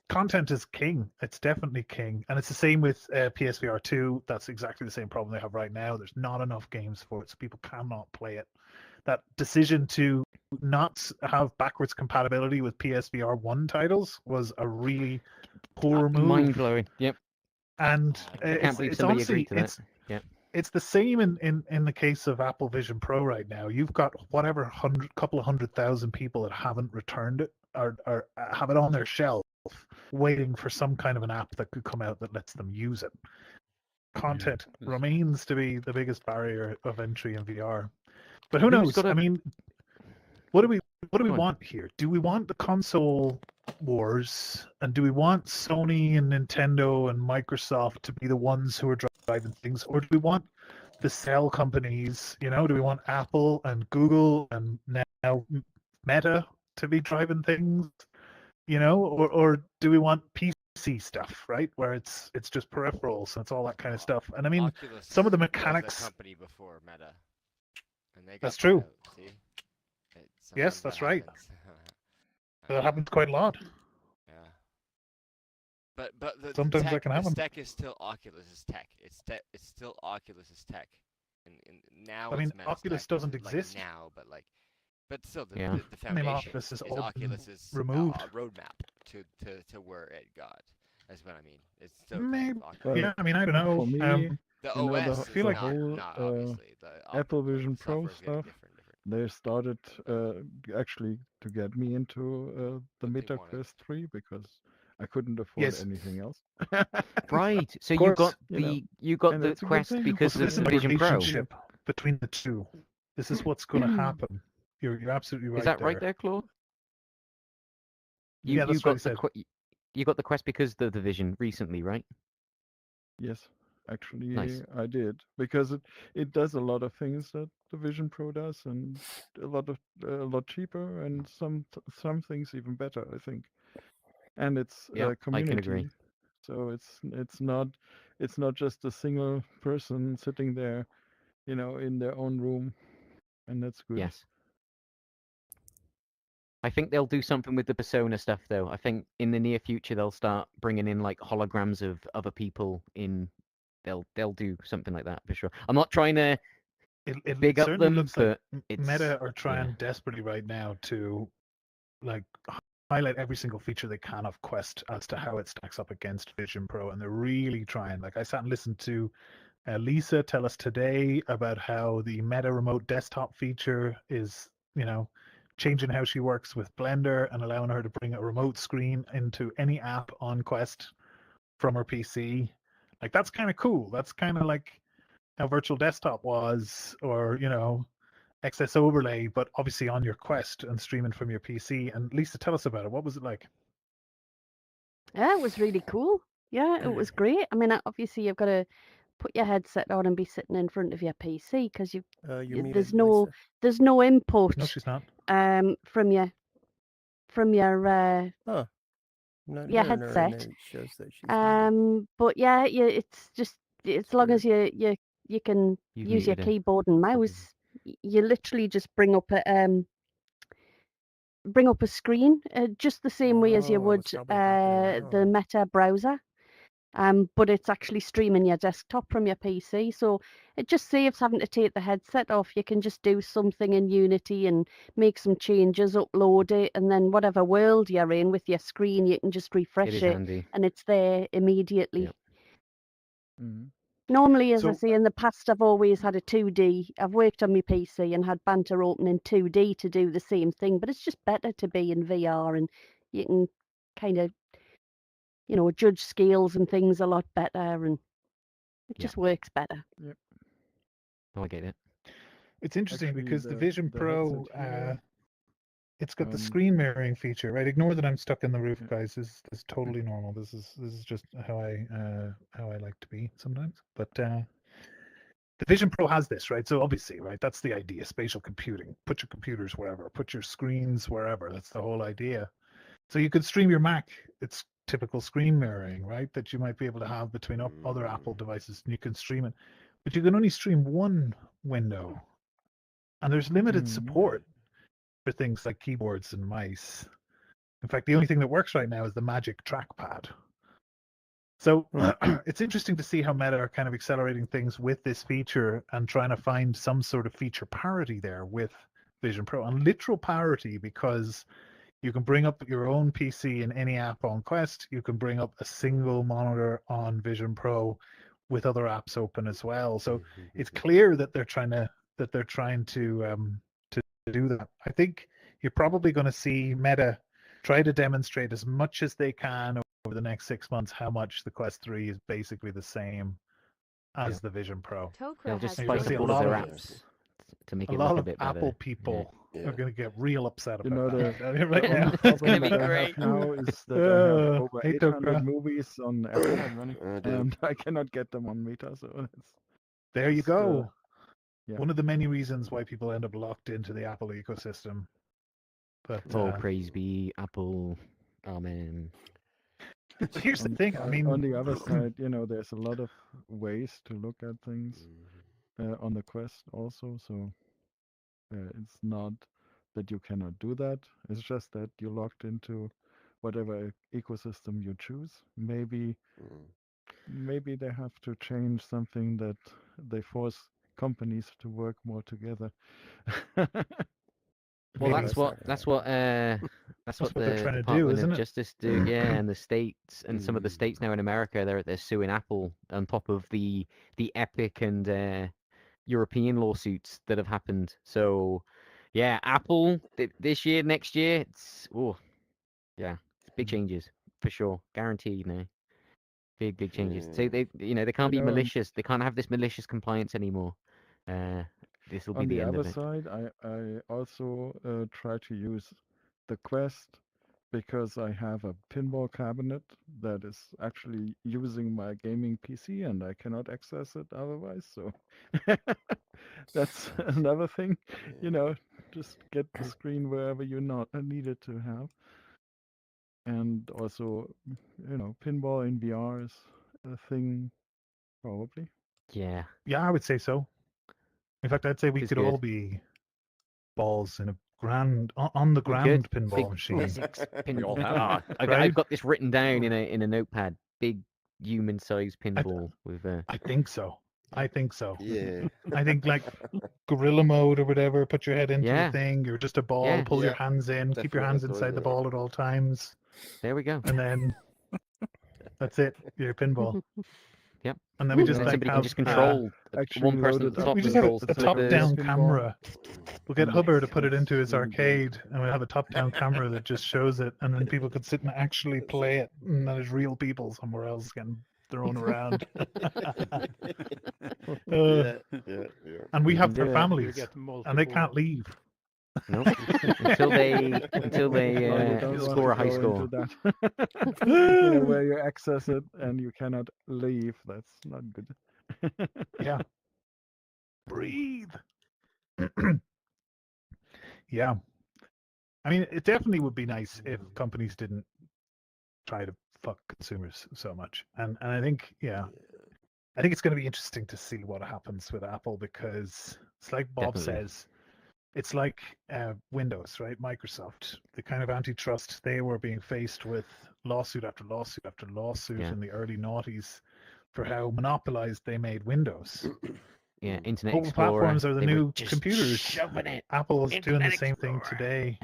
S1: content is king. It's definitely king, and it's the same with PSVR 2. That's exactly the same problem they have right now. There's not enough games for it, so people cannot play it. That decision to not have backwards compatibility with PSVR 1 titles was a really poor move.
S2: Mind blowing. Yep.
S1: And
S2: I can't believe somebody agreed to that. Yeah.
S1: It's the same in the case of Apple Vision Pro right now. You've got whatever couple of 100,000 people that haven't returned it or have it on their shelf waiting for some kind of an app that could come out that lets them use it. Content remains to be the biggest barrier of entry in VR. But who knows? I mean, what do we want here? Do we want the console wars, and do we want Sony and Nintendo and Microsoft to be the ones who are driving things, or do we want the cell companies? You know, do we want Apple and Google and now Meta to be driving things? You know, or do we want PC stuff, right? Where it's just peripherals and it's all that kind of stuff. And I mean,
S3: Oculus
S1: some of the
S3: was a
S1: mechanics.
S3: company before Meta, and they got
S1: That's true.
S3: bought out, see?
S1: Yes,
S3: Sometimes
S1: that's
S3: that
S1: right.
S3: happens.
S1: That happens quite a lot.
S3: Yeah. But the
S1: Sometimes
S3: tech,
S1: that can
S3: the
S1: happen.
S3: tech is still Oculus's tech. It's still Oculus's tech. And now
S1: I mean,
S3: it's Meta's
S1: Oculus
S3: tech,
S1: doesn't
S3: like
S1: exist.
S3: now, but still the
S2: Yeah.
S3: the
S1: I mean,
S3: foundation
S1: Oculus has
S3: is
S1: all been
S3: Oculus's
S1: removed.
S3: roadmap to where it got. That's what I mean. It's still
S1: Maybe.
S3: Oculus.
S1: Yeah, I mean, I don't know.
S7: For me,
S3: The
S7: you know,
S3: OS
S7: the-
S3: is
S7: the
S3: not,
S7: whole,
S3: not obviously the
S7: Apple
S3: the
S7: Vision Pro
S3: software's getting
S7: stuff,
S3: different.
S7: they started actually to get me into the
S3: But they
S7: Meta
S3: wanted-
S7: Quest 3 because I couldn't afford
S1: Yes.
S7: anything else.
S2: Right. So
S7: Of
S2: you
S7: course,
S2: got
S7: you know,
S2: you got
S7: and
S2: the
S7: it's a good
S2: Quest
S7: thing.
S2: because
S1: Well,
S2: of
S1: this
S2: the
S1: is the
S2: Vision Pro.
S1: relationship between the two. This is what's going to happen. You're absolutely right.
S2: Is that
S1: there.
S2: right there, Claude?
S1: Yeah, that's
S2: you
S1: what
S2: got
S1: I said.
S2: you got the Quest because of the Vision recently, right?
S7: Yes, actually,
S2: Nice.
S7: I did because it does a lot of things that the Vision Pro does, and a lot cheaper, and some things even better, I think. And it's
S2: Yeah, I
S7: community,
S2: can agree.
S7: so it's not just a single person sitting there, you know, in their own room, and that's good.
S2: Yes. I think they'll do something with the Persona stuff, though. I think in the near future they'll start bringing in like holograms of other people in. They'll do something like that for sure. I'm not trying to
S1: It
S2: big up
S1: certainly
S2: them,
S1: looks like
S2: but
S1: Meta are
S2: yeah.
S1: trying desperately right now to like highlight every single feature they can of Quest as to how it stacks up against Vision Pro, and they're really trying. Like I sat and listened to Lisa tell us today about how the Meta Remote Desktop feature is, you know, changing how she works with Blender and allowing her to bring a remote screen into any app on Quest from her PC. Like that's kind of cool. That's kind of like how Virtual Desktop was, or you know, XS Overlay, but obviously on your Quest and streaming from your PC. And Lisa, tell us about it. What was it like?
S8: Yeah, it was really cool. Yeah, it was great. I mean, obviously you've got to put your headset on and be sitting in front of your PC because
S9: You're muted,
S8: there's no input
S1: No, she's not.
S8: from your
S9: Oh, not
S8: your
S9: hearing her, and
S8: headset.
S9: it shows that she's muted.
S8: But yeah, it's just as long as you can
S2: You've
S8: use your
S2: muted her.
S8: keyboard and mouse, you literally just bring up a screen just the same way as you
S9: Oh,
S8: would
S9: it's probably happening
S8: the
S9: now.
S8: Meta browser. But it's actually streaming your desktop from your PC, so it just saves having to take the headset off. You can just do something in Unity and make some changes, upload it, and then whatever world you're in with your screen, you can just
S2: It
S8: refresh
S2: is
S8: it,
S2: handy.
S8: and it's there immediately.
S2: Yep.
S7: Mhm.
S8: Normally, as I
S1: So-
S8: say, in the past, I've always had a 2D. I've worked on my PC and had Banter open in 2D to do the same thing, but it's just better to be in VR, and you can kind of, you know, judge scales and things a lot better, and it
S2: Yeah.
S8: just works better.
S2: Oh, I get it.
S1: It's interesting
S7: Actually,
S1: because the Vision
S7: the
S1: Pro,
S7: headset here,
S1: it's got the
S7: um,
S1: screen mirroring feature, right? Ignore that I'm stuck in the roof, guys. This is totally normal. This is just how I like to be sometimes. But the Vision Pro has this, right? So obviously, right, that's the idea. Spatial computing. Put your computers wherever. Put your screens wherever. That's the whole idea. So you could stream your Mac. It's typical screen mirroring, right? That you might be able to have between other Apple devices, and you can stream it. But you can only stream one window, and there's limited
S7: Mhm.
S1: support for things like keyboards and mice. In fact, the only thing that works right now is the Magic Trackpad. So it's interesting to see how Meta are kind of accelerating things with this feature and trying to find some sort of feature parity there with Vision Pro, and literal parity, because you can bring up your own PC in any app on Quest. You can bring up a single monitor on Vision Pro with other apps open as well. So it's clear that they're trying to do that. I think you're probably going to see Meta try to demonstrate as much as they can over the next 6 months how much the Quest 3 is basically the same as the Vision Pro.
S2: They'll just
S1: And you're
S2: spice
S1: gonna see
S2: up
S1: a
S2: all of
S1: lot
S2: their
S1: of
S2: apps to make
S1: a
S2: it look
S1: lot
S2: a
S1: of
S2: bit
S1: Apple
S2: better.
S1: people
S9: Yeah.
S1: are going to get real upset
S7: You
S1: about
S7: know,
S1: that.
S7: the,
S1: Right
S7: the
S1: now.
S7: only
S2: It's
S7: problem
S2: gonna be
S7: that I
S2: great.
S7: have now is that I have over
S1: Hey,
S7: 800
S1: Toka.
S7: movies on
S5: Hi,
S7: Apple,
S5: everybody.
S7: and I cannot get them on Meta, so that's
S1: There you
S7: just,
S1: go.
S7: yeah.
S1: One of the many reasons why people end up locked into the Apple ecosystem. But
S2: Oh, praise be Apple. Amen.
S1: here's the thing. I
S7: on
S1: mean,
S7: the other side, you know, there's a lot of ways to look at things on the Quest also. So it's not that you cannot do that. It's just that you're locked into whatever ecosystem you choose. Maybe they have to change something that they force companies to work more together.
S2: Well,
S1: maybe
S2: that's what
S1: that's what they're
S2: the
S1: trying to do,
S2: Department
S1: isn't
S2: of
S1: it?
S2: Justice do. Yeah, and the states and some of the states now in America, they're suing Apple on top of the Epic and European lawsuits that have happened. So, yeah, Apple this year, next year, it's big changes for sure, guaranteed now. Big changes. So they can't be
S7: You know, and
S2: malicious. They can't have this malicious compliance anymore. This will be
S7: on
S2: the
S7: the
S2: end
S7: other
S2: of it.
S7: side, I also try to use the Quest because I have a pinball cabinet that is actually using my gaming PC and I cannot access it otherwise. So that's another thing, you know, just get the screen wherever you not need it to have. And also, you know, pinball in VR is a thing, probably.
S2: Yeah,
S1: Yeah, I would say so. In fact, I'd say we
S2: it's
S1: could
S2: good.
S1: all be balls in a on the
S2: We
S1: ground
S2: could.
S1: pinball
S2: Big
S1: machine.
S2: physics
S5: We all
S2: pinball.
S5: have
S2: I've
S1: Right?
S2: got this written down in a notepad. Big human-sized pinball with
S1: I think so. I think so.
S9: Yeah.
S1: I think like gorilla mode or whatever. Put your head into the
S2: Yeah.
S1: thing. You're just a ball.
S2: Yeah.
S1: Pull your
S9: Yeah,
S1: hands in. Keep your
S9: definitely
S1: hands
S9: doing
S1: inside the
S9: that.
S1: ball at all times,
S2: There we go.
S1: and then that's it. You're a pinball.
S2: Yep.
S1: And then we
S2: And
S1: just
S2: then
S1: like
S2: somebody can
S1: have
S2: just control
S7: Actually
S2: one person at
S7: loaded
S2: the
S7: up
S2: top
S1: we just
S7: with
S1: have
S2: controls
S1: a
S7: it's
S2: the,
S7: like a real
S1: top-down
S7: pinball.
S1: camera. We'll get
S7: And
S1: Hubbard to put it
S7: it's
S1: into his
S7: really great.
S1: arcade, and we'll have a top-down camera that just shows it, and then people could sit and actually play it, and then there's real people somewhere else getting thrown around.
S9: Yeah.
S1: And we have their
S7: Yeah.
S6: You
S1: families,
S6: get
S1: and they
S6: multiple.
S1: can't leave.
S2: Nope. until they
S7: No, you don't want
S2: score
S7: to
S2: a high
S7: go
S2: score.
S7: into that. You know, where you access it and you cannot leave. That's not good.
S1: Yeah. Breathe. Yeah. I mean, it definitely would be nice if companies didn't try to fuck consumers so much. And I think, yeah, I think it's going to be interesting to see what happens with Apple, because it's like Bob
S2: Definitely.
S1: says, it's like Windows, right? Microsoft, the kind of antitrust, they were being faced with lawsuit after lawsuit after lawsuit
S2: Yeah.
S1: in the early noughties for how monopolized they made Windows.
S2: Yeah, Internet
S1: Mobile
S2: Explorer.
S1: platforms are the
S2: they were
S1: new
S2: just
S1: computers.
S2: shoving it.
S1: Apple is doing the
S2: Internet
S1: same thing
S2: Explorer.
S1: today.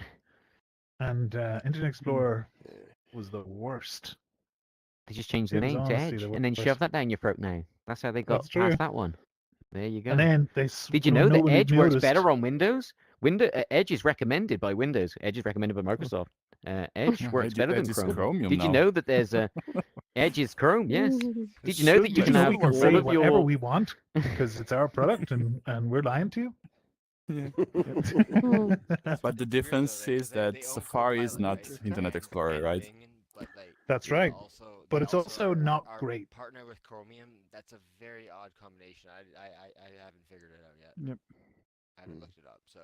S1: And Internet Explorer was the worst.
S2: They just changed the
S1: It was
S2: name to
S1: honestly
S2: Edge
S1: the
S2: and then
S1: worst.
S2: shove that down your throat now. That's how they got
S1: That's true.
S2: past that one. There you go.
S1: And then they
S2: Did you know that
S1: nobody
S2: Edge works
S1: noticed.
S2: better on Windows? Edge is recommended by Windows. Edge is recommended by Microsoft. Edge works better than
S5: Edge is
S2: Chrome.
S5: Chromium
S2: Did you
S5: now.
S2: know that there's a Edge is Chrome? Yes. Did you know
S5: should
S2: that you
S1: Did
S2: can
S1: you know
S2: have
S1: we can
S2: all
S1: say
S2: of
S1: whatever
S2: your
S1: we want because it's our product and we're lying to you?
S5: But the difference is that Safari is not Internet Explorer, right?
S1: That's right. But it's also not
S3: our
S1: great.
S3: Partner with Chromium. That's a very odd combination. I haven't figured it out yet.
S7: Yep.
S3: I haven't looked it up, so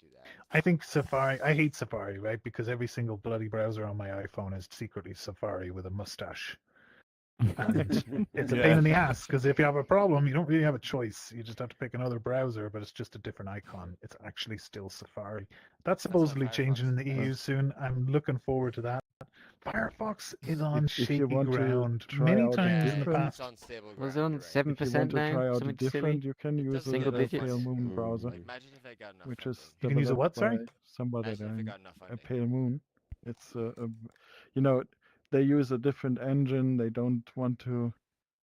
S3: do that.
S1: I think Safari, I hate Safari, right? Because every single bloody browser on my iPhone is secretly Safari with a mustache. And it's a
S5: Yeah.
S1: pain in the ass because if you have a problem, you don't really have a choice. You just have to pick another browser, but it's just a different icon. It's actually still Safari. That's supposedly changing in the EU soon. I'm looking forward to that. Firefox is on
S7: if you
S1: shaky
S7: want to
S1: ground.
S7: try
S1: Many
S7: out a
S1: times in the
S7: different-
S1: past.
S3: It's on stable
S2: Was
S3: ground.
S2: it on
S3: you're right.
S2: 7%
S7: If you want to
S2: now?
S7: try out a
S2: Something silly?
S7: different, you can
S3: It
S7: use
S3: doesn't
S2: Single
S7: a
S2: digits?
S7: Pale Moon browser,
S3: Like, imagine if they got enough
S7: which
S3: funding.
S7: is
S1: You can use a what,
S7: developed
S1: sorry?
S7: by somebody
S3: Imagine if they
S7: that
S3: got enough
S7: a
S3: funding.
S7: Pale Moon. It's you know, they use a different engine. They don't want to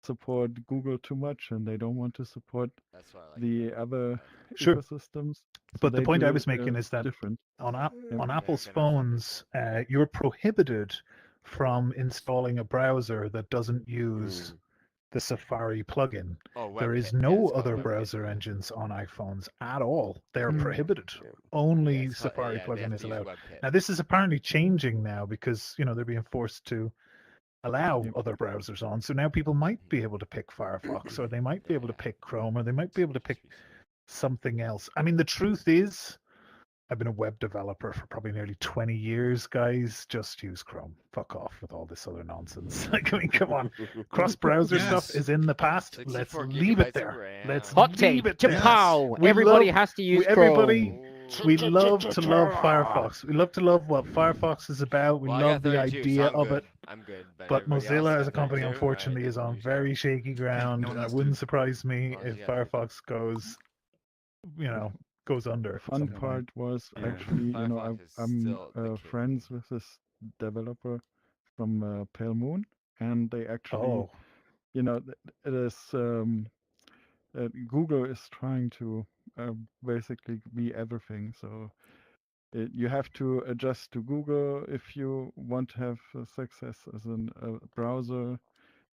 S7: support Google too much, and they don't want to support
S3: That's why I like
S7: the other
S1: Sure.
S7: ecosystems. So
S1: But the
S7: they
S1: point I
S7: do
S1: was
S7: it,
S1: making is that
S7: different.
S1: on
S3: America
S1: Apple's
S3: no funding.
S1: phones, you're prohibited from installing a browser that doesn't use the Safari plugin.
S3: Oh,
S1: There is
S3: WebKit. Yeah,
S1: no
S3: it's called
S1: other
S3: WebKit.
S1: browser engines on iPhones at all. They're
S7: Mm.
S1: prohibited.
S9: Yeah.
S1: Only
S3: Yeah, it's called-
S1: Safari
S3: yeah, they
S1: plugin
S3: have
S1: is
S3: to use
S1: allowed.
S3: WebKit.
S1: Now, this is apparently changing now because they're being forced to allow
S7: Yep.
S1: other browsers on. So now people might be able to pick Firefox, or they might be able to
S3: Yeah.
S1: pick Chrome, or they might be able to pick
S3: Just recently.
S1: something else. I mean, the truth is, I've been a web developer for probably nearly 20 years, guys. Just use Chrome. Fuck off with all this other nonsense. Like, I mean, come on. Cross-browser stuff
S10: Yes.
S1: is in the past.
S3: 64
S1: Let's leave it
S3: gigabytes of
S1: there.
S3: RAM.
S1: Let's
S2: Hot
S1: leave
S2: take,
S1: it there.
S2: Japow!
S1: We
S2: Everybody
S1: love-
S2: has to use
S1: everybody-
S2: Chrome.
S1: We love to love Firefox. We love to love what Firefox is about. We
S3: Well, I got
S1: love the
S3: 32, so
S1: idea
S3: I'm
S1: of
S3: good.
S1: it.
S3: I'm good.
S1: But
S3: everybody else
S1: Mozilla as
S3: got
S1: a company,
S3: 32?
S1: unfortunately,
S3: Alright,
S1: is
S3: then
S1: on
S3: use
S1: very
S3: Chrome.
S1: shaky ground.
S10: no one
S1: and it
S10: else
S1: wouldn't
S10: did.
S1: surprise me
S3: Honestly,
S1: if
S3: yeah.
S1: Firefox goes under. at
S7: Fun
S1: some point.
S7: part was
S9: Yeah.
S7: actually,
S3: Firefox is
S7: I'm
S3: still the king.
S7: friends with this developer from Pale Moon, and they actually,
S1: Oh,
S7: it is Google is trying to basically be everything. So you have to adjust to Google if you want to have success as a browser,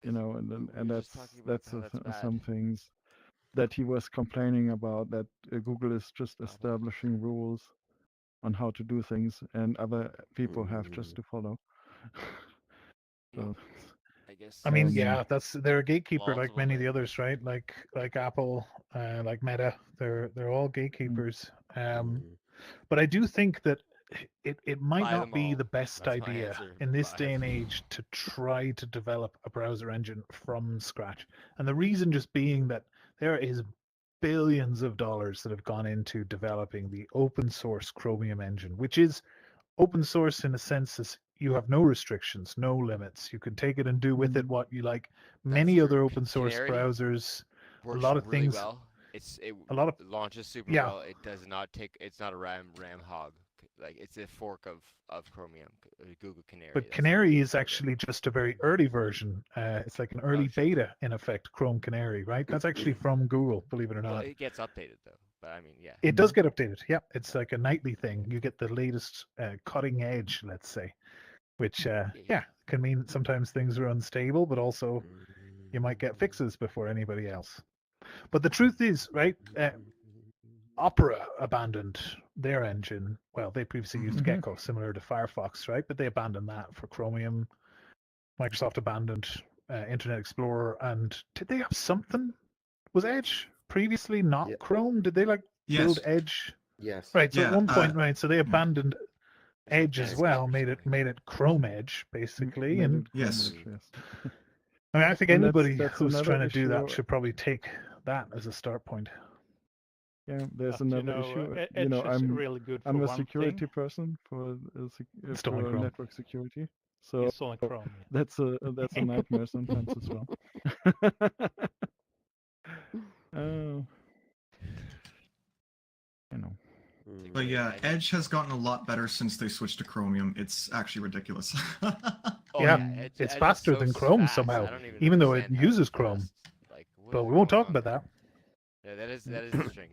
S7: and then,
S3: We
S7: and
S3: were just
S7: that's
S3: talking about how that's bad.
S7: some things that he was complaining about, that Google is just
S3: Apple.
S7: establishing rules on how to do things, and other people have just to follow. So,
S3: I guess.
S1: I mean,
S7: Um,
S1: yeah, they're a gatekeeper
S3: law
S1: like
S3: to
S1: many of the
S3: limit.
S1: others, right? Like Apple, like Meta. They're all gatekeepers. But I do think that it might
S3: Buy
S1: not
S3: them
S1: be
S3: all.
S1: the best
S3: That's my
S1: idea
S3: answer.
S1: in this
S3: Buy
S1: day and
S3: them.
S1: age to try to develop a browser engine from scratch. And the reason just being that there is billions of dollars that have gone into developing the open source Chromium engine, which is open source in a sense as you have no restrictions, no limits. You can take it and do with it what you like. Many
S3: That's
S1: other
S3: true.
S1: open source
S3: Canary
S1: browsers,
S3: Works
S1: lot of
S3: really
S1: things-
S3: well.
S1: a lot of
S3: launches super
S1: yeah.
S3: well. It does not take. It's not a RAM hog. Like it's a fork of Chromium, Google Canary.
S1: But
S3: that's
S1: Canary is
S3: what it
S1: actually just a very early version. It's like an early
S3: sure.
S1: beta, in effect, Chrome Canary, right? That's actually from Google, believe it or
S3: Well,
S1: not.
S3: it gets updated though. But I mean, yeah.
S1: It does get updated. Yeah, it's like a nightly thing. You get the latest cutting edge, let's say, which can mean that sometimes things are unstable, but also you might get fixes before anybody else. But the truth is, right? Opera abandoned their engine. Well, they previously used Gecko, similar to Firefox, right? But they abandoned that for Chromium. Microsoft abandoned Internet Explorer, and did they have something? Was Edge previously not
S9: Yeah.
S1: Chrome? Did they build
S10: Yes.
S1: Edge?
S9: Yes.
S1: Right. So
S10: Yeah,
S1: at one point, right? So they abandoned Edge as
S3: Yes,
S1: well,
S3: or
S1: made it Chrome Edge basically,
S7: made
S1: and
S7: it Chrome
S10: Yes.
S7: Edge, yes.
S1: I mean, I think
S7: And that's-
S1: anybody
S7: that's
S1: who's
S7: another
S1: trying to do that
S7: issue.
S1: should probably take that as a start point.
S7: Yeah, there's
S6: But,
S7: another issue.
S6: Edge is really good for
S7: I'm a
S6: one
S7: security
S6: thing.
S7: person for
S1: Installing Chrome.
S7: network security. So
S6: Installing Chrome. Yeah.
S7: that's a nightmare sometimes as well. Oh, I know.
S10: But yeah, Edge has gotten a lot better since they switched to Chromium. It's actually ridiculous.
S3: Oh,
S1: Yeah,
S3: Edge
S1: it's
S3: is
S1: faster
S3: so
S1: than Chrome
S3: fast.
S1: somehow,
S3: I don't
S1: even though it
S3: understand how
S1: uses
S3: it's
S1: Chrome.
S3: fast. Like, what
S1: But
S3: is
S1: we won't talk
S3: wrong?
S1: about that.
S3: Yeah, that is interesting.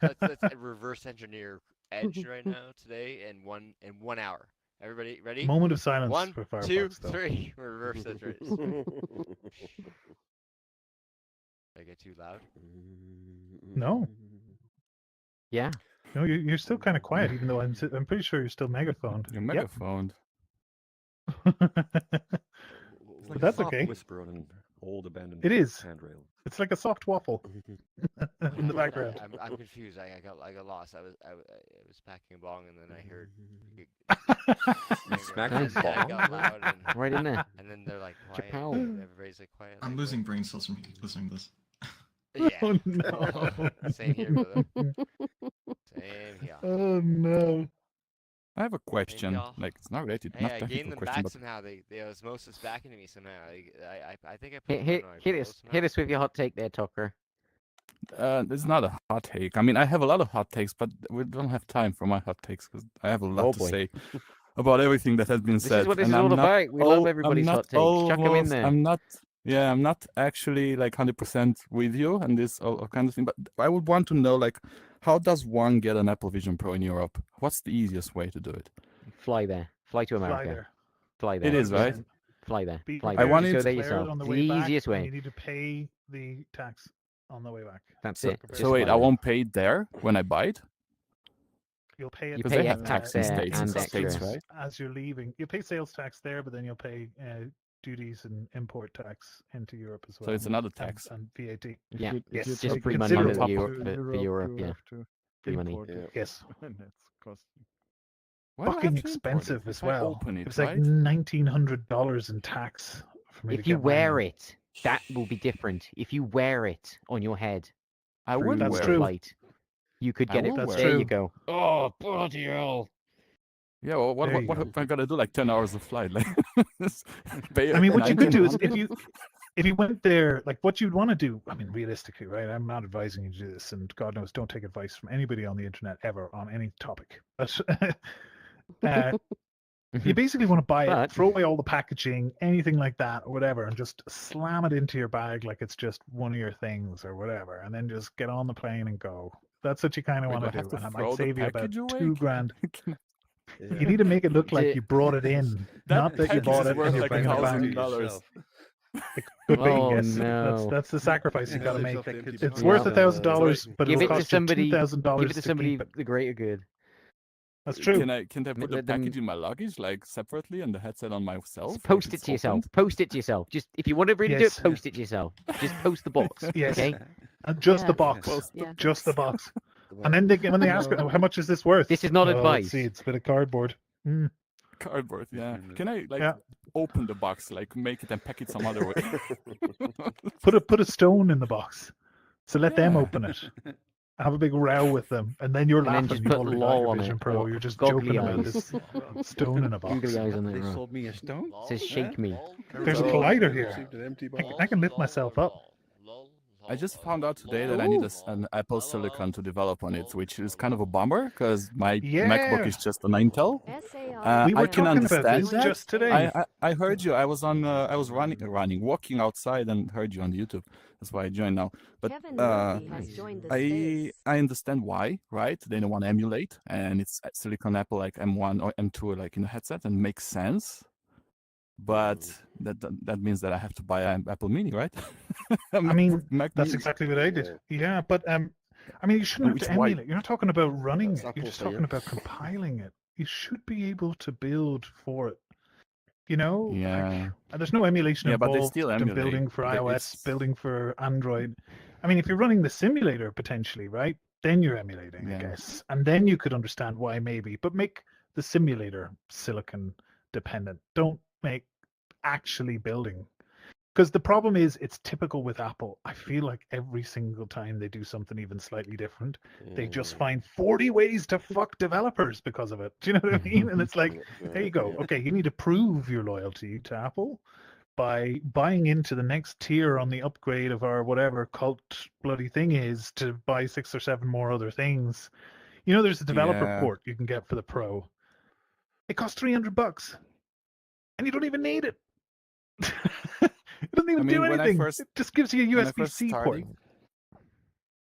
S3: Let's reverse engineer Edge right now today in 1 hour. Everybody ready?
S1: Moment of silence
S3: 1,
S1: for
S3: 2,
S1: Firefox, though.
S3: 3. Reverse engineer. Did I get too loud?
S1: No,
S2: Yeah.
S1: no, you're still kind of quiet, even though I'm pretty sure you're still megaphoned.
S5: You're
S1: Yep.
S5: megaphoned.
S1: But that's okay.
S9: Whisper on
S11: old abandoned
S1: It is.
S11: handrail.
S1: It's like a soft waffle in the background.
S3: I'm confused. I got lost. I was packing a bong and then I heard.
S11: Smack
S3: and
S11: the
S3: then I
S11: bong?
S3: got loud and
S2: Right in there.
S3: And then they're like quiet.
S2: Chappelle.
S3: And everybody's like quiet.
S10: I'm
S3: like,
S10: losing brain cells from listening to this.
S3: Yeah.
S1: Oh no.
S3: Same here, brother. Same here.
S1: Oh no.
S5: I have a question.
S3: y'all.
S5: Like it's not related,
S3: Hey,
S5: not
S3: I
S5: technical
S3: gained them
S5: question,
S3: back
S5: but
S3: somehow. They osmosis back into me somehow. I think I put
S2: Hit,
S3: them
S2: hit,
S3: on my
S2: hit
S3: pillow
S2: us,
S3: somehow.
S2: hit us with your hot take there, Tucker.
S5: it's not a hot take. I mean, I have a lot of hot takes, but we don't have time for my hot takes because I have a lot
S2: Oh,
S5: to
S2: boy.
S5: say about everything that has been
S2: This
S5: said.
S2: is what this
S5: and
S2: is all
S5: I'm not
S2: about. We love
S5: al-
S2: everybody's
S5: I'm
S2: hot
S5: not
S2: takes. Chuck 'em in
S5: almost-
S2: there.
S5: I'm not actually like 100% with you and this all kind of thing. But I would want to know, like, how does one get an Apple Vision Pro in Europe? What's the easiest way to do it?
S2: Fly there. Fly to
S1: Fly
S2: America.
S1: there.
S2: Fly there.
S5: It is, right?
S2: Fly there.
S1: Be
S2: Fly
S1: prepared
S2: there.
S1: to
S5: wanted
S2: Just go
S5: to
S2: there
S1: declare it
S2: yourself.
S1: on the
S2: It's
S1: way
S2: the
S1: back,
S2: easiest
S1: and
S2: way.
S1: you need to pay the tax on the way back.
S2: That's
S5: So,
S2: it.
S1: Just
S5: so wait,
S2: fly
S5: I
S2: there.
S5: won't pay it there when I buy it?
S1: You'll pay it.
S2: You
S5: Because
S2: pay
S5: they have
S2: tax
S5: tax in
S2: there
S5: States
S2: and
S5: and States,
S2: extra.
S5: right?
S1: As you're leaving, you pay sales tax there, but then you'll pay duties and import tax into Europe as well.
S5: So it's another
S1: and-
S5: tax.
S1: And VAT.
S7: If
S2: Yeah,
S7: you, if
S1: Yes,
S7: you
S2: just
S7: take
S2: free
S7: it
S2: money
S7: to
S2: into
S1: considerable.
S2: for Europe,
S7: you
S2: yeah.
S7: have to
S2: Free money.
S7: import it.
S1: Yes.
S7: And it's costly.
S5: Why do I
S1: Fucking
S5: have to import it?
S1: expensive as
S5: If I
S1: well.
S5: open
S1: It
S5: it,
S1: was like
S5: right?
S1: $1,900 in tax for me to
S2: If you
S1: get mine
S2: wear
S1: in.
S2: it, that will be different. If you wear it on your head
S5: I would
S1: That's
S5: wear
S2: the
S1: true.
S5: it.
S2: flight, you could
S5: I
S2: get it.
S5: will
S1: That's
S5: wear
S2: There
S1: true.
S2: you go. Oh, bloody hell.
S5: Yeah, well,
S1: There you
S5: what
S1: go.
S5: am I gonna do? Like 10 hours of flight? Like, pay
S1: I mean, what you could do is
S5: $1,900?
S1: if you went there, like what you'd want to do. I mean, realistically, right? I'm not advising you to do this, and God knows, don't take advice from anybody on the internet ever on any topic. But you basically want to buy it,
S2: But-
S1: throw away all the packaging, anything like that, or whatever, and just slam it into your bag like it's just one of your things or whatever, and then just get on the plane and go. That's what you kind of
S5: Wait, do I
S1: want to
S5: have
S1: do,
S5: to
S1: and it
S5: throw
S1: might
S5: the
S1: save you about
S5: package away?
S1: $2,000.
S5: Can
S1: You need to make it look like
S2: The-
S1: you brought it in,
S5: That
S1: not that you
S5: package
S1: bought
S5: is
S1: it
S5: worth
S1: and you're
S5: like
S1: bringing it back.
S5: $1,000.
S1: It could be,
S2: Oh,
S1: yes.
S2: no.
S1: That's the sacrifice you
S11: Yeah,
S1: gotta
S11: there's
S1: make.
S11: nothing empty
S1: It's
S11: box.
S1: worth
S2: Yeah.
S1: $1,000, but
S2: Give
S1: it'll
S2: it to
S1: cost
S2: somebody.
S1: you $2,000
S2: Give it to somebody
S1: keep it.
S2: the greater good.
S1: That's true.
S5: Can I put the
S2: Let them-
S5: package in my luggage like separately and the headset on myself?
S2: Just
S5: if
S2: post it
S5: it's
S2: to yourself.
S5: opened?
S2: Post it to yourself. Just if you want to really
S1: Yes.
S2: do it, post it to yourself. Just post the box.
S1: Yes.
S2: Okay.
S1: Just the
S8: Yeah.
S1: box.
S5: Post the
S8: Yeah.
S1: Just the box. And then when they ask,
S7: No.
S1: how much is this worth?
S2: This is not
S1: Let's
S2: advice.
S1: see, it's a bit of cardboard. Mm.
S5: cardboard. Yeah. Can I like
S1: Yeah.
S5: open the box, like make it and pack it some other way?
S1: Put a stone in the box. So let them
S5: Yeah.
S1: open it. Have a big row with them, and then you're
S2: And then
S1: laughing.
S2: just
S1: You've
S2: put
S1: already got
S2: lol
S1: your
S2: on
S1: Vision
S2: it,
S1: Pro.
S2: or
S1: You're just
S2: goggly
S1: joking about
S2: eyes.
S1: this stone in a box.
S2: Googly eyes on
S11: They
S2: there.
S11: sold me a stone.
S2: Says shake me.
S1: There's a
S11: Oh,
S1: collider
S11: I
S1: here.
S11: received an empty box.
S1: I can lift myself up.
S5: I just found out today that I need an Apple Silicon to develop on it, which is kind of a bummer because my MacBook
S1: Yeah.
S5: is just an Intel.
S1: We were
S5: I can
S1: talking about
S5: understand
S1: this
S5: that.
S1: just today.
S5: I heard you. I was on. I was walking outside and heard you on YouTube. That's why I joined now. But I understand why, right? They don't want to emulate, and it's Silicon Apple like M1 or M2 like in a headset, and makes sense. But that means that I have to buy an Apple Mini, right?
S1: I mean,
S5: Mac
S1: that's
S5: Mini.
S1: exactly what I did. Yeah, but I mean, you shouldn't have
S5: Which
S1: to
S5: why-
S1: emulate. You're not talking about running
S11: That's
S1: it. You're
S11: Apple
S1: just
S11: for you.
S1: talking about compiling it. You should be able to build for it. You know? Like,
S5: Yeah.
S1: and there's no emulation
S5: Yeah, but they
S1: involved
S5: still
S1: in
S5: emulate.
S1: building for
S5: But
S1: iOS,
S5: it's-
S1: building for Android. I mean, if you're running the simulator potentially, right? Then you're emulating, I
S5: Yeah.
S1: guess. And then you could understand why maybe. But make the simulator silicon dependent. Don't make actually building. Because the problem is, it's typical with Apple. I feel like every single time they do something even slightly different, they just find 40 ways to fuck developers because of it. Do you know what I mean? And it's like, there you go. Okay, you need to prove your loyalty to Apple by buying into the next tier on the upgrade of our whatever cult bloody thing is to buy 6 or 7 more other things. You know, there's a developer
S5: Yeah.
S1: port you can get for the Pro. It costs $300, and you don't even need it. It doesn't even do
S5: when I
S1: anything.
S5: first-
S1: It just gives you a
S5: when I first
S1: USB-C port.
S5: started-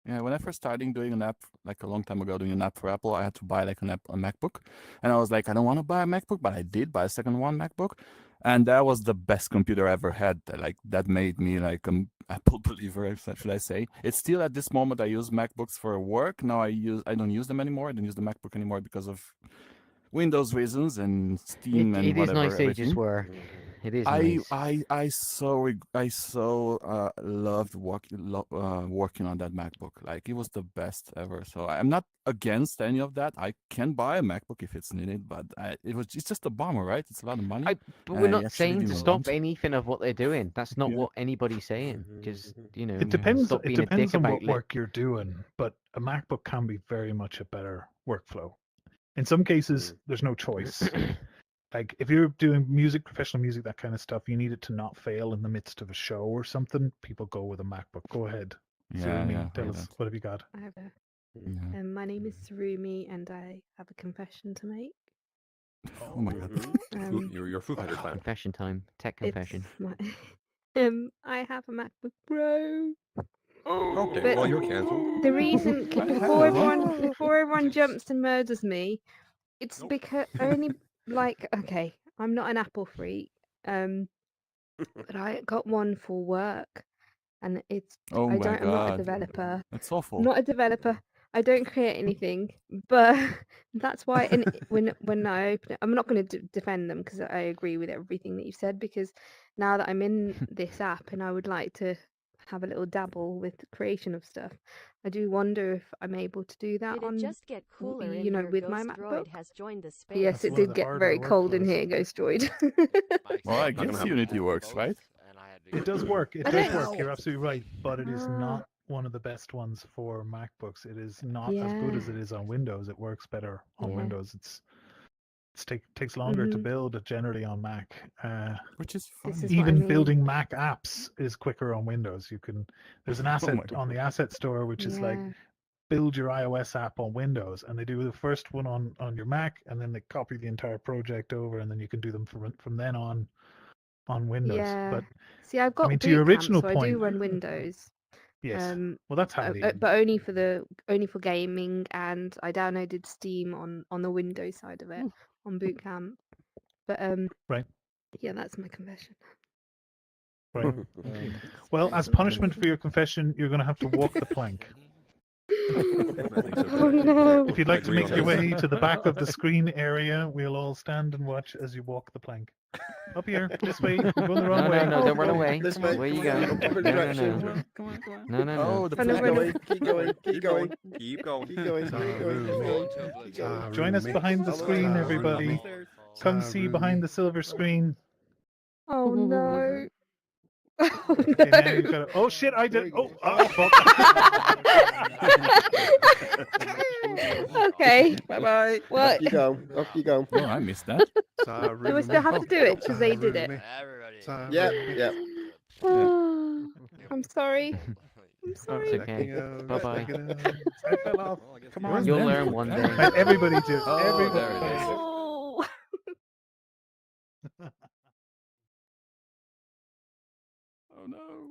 S5: Yeah, when I first started doing an app, like a long time ago, doing an app for Apple, I had to buy like a MacBook, and I was like, I don't want to buy a MacBook, but I did buy a second one MacBook, and that was the best computer I ever had. Like that made me like an Apple believer, should I say? It's still at this moment I use MacBooks for work. Now I don't use them anymore. I don't use the MacBook anymore because of Windows reasons and Steam and
S2: It is
S5: whatever.
S2: nice ages
S5: everything.
S2: where It is
S5: I
S2: nice.
S5: I so loved working on that MacBook. Like, it was the best ever. So I'm not against any of that. I can buy a MacBook if it's needed, but it's just a bummer, right? It's a lot of money.
S2: But
S5: and
S2: we're
S5: I
S2: not
S5: actually
S2: saying to
S5: didn't
S2: stop
S5: want.
S2: anything of what they're doing. That's not
S5: Yeah.
S2: what anybody's saying. Just
S1: It depends.
S2: stop
S1: It
S2: being a
S1: depends
S2: dick
S1: on
S2: about
S1: what work you're doing, but a MacBook can be very much a better workflow. In some cases, there's no choice. Like if you're doing music, professional music, that kind of stuff, you need it to not fail in the midst of a show or something. People go with a MacBook. Go ahead,
S5: Yeah,
S1: Surumi,
S5: yeah,
S1: tell
S5: heard
S1: us
S5: that.
S1: what have you got?
S4: I have a.
S5: Yeah.
S4: My name is Surumi, and I have a confession to make.
S5: Oh my god.
S11: Your Foo Fighter time.
S2: Confession time. Tech confession.
S4: It's my. I have a MacBook Pro.
S11: Okay,
S4: But
S11: well, you're canceled.
S4: the reason
S5: What the
S4: before
S5: hell?
S4: everyone jumps and murders me, it's because only like okay, I'm not an Apple freak, but I got one for work, and it's
S5: Oh
S4: I
S5: my
S4: don't. I'm not a
S5: god.
S4: developer.
S5: That's
S4: I'm
S5: awful.
S4: not a developer. I don't create anything, but that's why. And when I open it, I'm not going to defend them because I agree with everything that you've said. Because now that I'm in this app and I would like to have a little dabble with the creation of stuff, I do wonder if I'm able to do that
S12: Did it
S4: on,
S12: just get cooler in
S4: you know,
S12: here?
S4: with my
S12: Ghost
S4: MacBook.
S12: Droid has joined the space.
S4: Yes,
S1: That's
S4: it
S1: one of
S4: did
S1: the
S4: get
S1: harder
S4: very cold in
S1: workflows.
S4: here, Ghost Droid.
S5: Well, I
S11: Not gonna
S5: guess
S11: happen.
S5: Unity works, right?
S1: It does work. It
S4: I
S1: does
S4: don't-
S1: work. You're absolutely right, but it is
S4: Ah.
S1: not one of the best ones for MacBooks. It is not as good as
S4: Yeah.
S1: it is on Windows. It works better on
S4: Yeah.
S1: Windows. Takes longer to
S4: Mhm.
S1: build generally on Mac.
S5: Which is
S4: This
S5: funny.
S4: is what I
S1: Even
S4: mean.
S1: building Mac apps is quicker on Windows. There's an
S5: Oh
S1: asset
S5: my
S1: on the asset store which is like
S4: Yeah.
S1: build your iOS app on Windows, and they do the first one on your Mac, and then they copy the entire project over, and then you can do them from then on Windows.
S4: Yeah.
S1: But
S4: See, I've got
S1: to your
S4: Boot Camp,
S1: original
S4: so I
S1: point,
S4: do run Windows.
S1: yes. Well, that's handy.
S4: But only for gaming, and I downloaded Steam on the Windows side of it on Boot Camp. But
S1: Right.
S4: yeah, that's my confession.
S1: Right. Well, as punishment for your confession, you're going to have to walk the plank.
S4: Oh no!
S1: If you'd like to
S11: Agree
S1: make
S11: on
S1: your
S11: this.
S1: way to the back of the screen area, we'll all stand and watch as you walk the plank. Up here, this way. You're going the wrong way.
S2: No, don't run
S1: Oh,
S2: away.
S9: This way.
S2: Where you
S9: Come on,
S2: going?
S9: different
S2: No,
S9: direction.
S2: no.
S9: Come on.
S2: No, no, no.
S5: Oh, the
S4: Kind of
S5: plank.
S4: run-
S9: Keep going. Keep going.
S11: Keep going.
S9: Keep going. Keep going. Keep going.
S1: Join us behind the screen, everybody. Come see behind the silver screen.
S4: Oh no! Oh
S1: Okay, now you've
S4: no!
S1: got to... Oh shit! I did. Oh, fuck.
S4: Okay.
S9: Bye bye.
S4: Well-
S9: Off you go. Off you go.
S5: Oh, I missed that.
S4: Do we still have to do it because they did it?
S3: Everybody.
S9: Yep.
S4: I'm sorry. I'm
S2: It's
S4: sorry.
S2: okay. Bye bye.
S1: I fell off. Come on.
S2: You'll
S1: then.
S2: learn one day.
S1: Right, everybody do.
S5: Oh, there it
S1: Everybody.
S5: is.
S4: Oh.
S5: Oh no.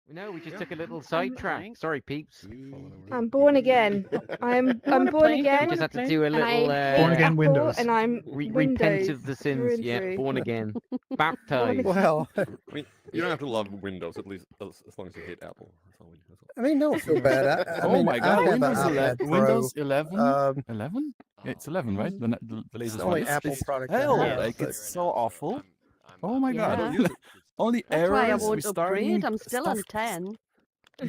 S2: No, we just took a little sidetrack. Sorry, peeps.
S4: I'm born again. I'm born again.
S2: We just had to do a
S4: and I
S2: little
S4: hate
S1: Born again
S4: Apple,
S1: Windows.
S4: and I'm
S2: repent
S4: Windows
S2: of the
S4: through
S2: sins.
S4: and
S2: Yeah,
S4: through.
S2: born again, baptized.
S9: Well,
S11: I mean, you don't have to love Windows, at least as long as you hate Apple. That's all.
S9: I mean, don't feel bad. I
S5: Oh
S9: mean,
S5: my
S9: I
S5: god,
S9: have an
S5: Windows
S9: iPad
S5: 11.
S9: Pro.
S5: Windows 11?
S9: Um,
S5: 11? Yeah, it's 11, right? The
S9: It's
S5: latest
S9: the
S5: one.
S9: only Apple
S5: It's
S9: product I
S5: hell,
S9: have,
S5: like
S9: but-
S5: it's so awful. Oh my god.
S8: Yeah.
S5: Only
S8: That's why I
S5: errors,
S8: won't upgrade.
S5: restarting
S8: I'm still on
S5: stuff.
S8: 10.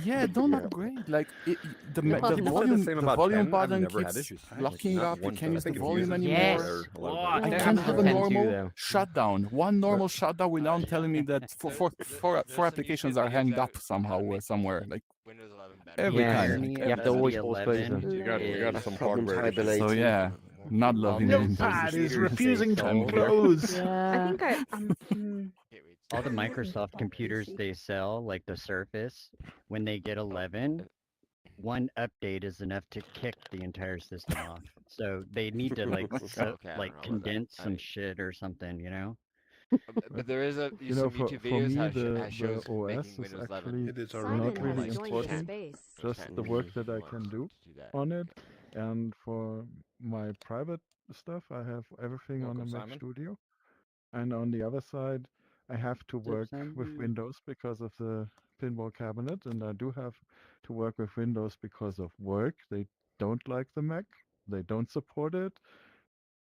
S5: Yeah, don't
S9: Yeah.
S5: upgrade. Like the
S8: Yeah.
S5: the
S8: You said the
S5: volume
S11: same
S5: the
S11: about
S5: volume
S11: 10. I've
S5: button
S11: never had
S5: keeps
S11: issues. I had,
S5: locking
S11: not
S5: up. You
S11: one
S5: can't
S11: time.
S5: use
S11: I
S5: the
S11: think if you
S5: volume
S11: use it,
S5: anymore.
S2: Yes.
S11: or a lot of
S2: I
S5: I
S2: don't
S5: can't
S2: have
S5: have
S2: a
S5: a
S2: 10 too,
S5: normal
S2: though.
S5: shutdown. One normal shutdown without telling me that four applications are hanged up somehow or somewhere. Like
S3: Windows 11 better.
S5: every
S2: Yeah.
S5: time.
S8: Irony
S2: You
S8: of
S2: have to
S8: the
S2: always force close
S8: 11
S2: them.
S11: You got
S8: is
S11: some
S9: problems
S11: hardware.
S9: hibernating.
S5: So yeah, not loving
S8: No
S5: Windows.
S1: Notepad is
S5: experience.
S1: refusing to
S8: Sold.
S1: close.
S4: I
S8: Yeah.
S4: think
S8: All the
S4: I'm not
S8: Microsoft
S4: that
S8: computers
S4: PC.
S8: they sell, like the Surface, when they get 11, one update is enough to kick the entire system off. So they need to like
S3: Okay, I don't know about that.
S8: condense some
S3: I-
S8: shit or something, you know?
S3: But there is
S7: You know,
S3: some
S7: for
S3: YouTube videos
S7: me,
S3: how
S7: the
S3: shows
S7: OS
S3: making
S7: is
S3: Windows 11.
S7: actually
S11: It is
S7: not
S12: Simon
S7: really
S12: has joined the
S7: important.
S12: space.
S7: Just the work that I can do on it. And for my private stuff, I have everything on the
S11: Welcome,
S7: Mac
S11: Simon.
S7: Studio. And on the other side, I have to work with
S8: Simon?
S7: Windows because of the pinball cabinet, and I do have to work with Windows because of work. They don't like the Mac. They don't support it.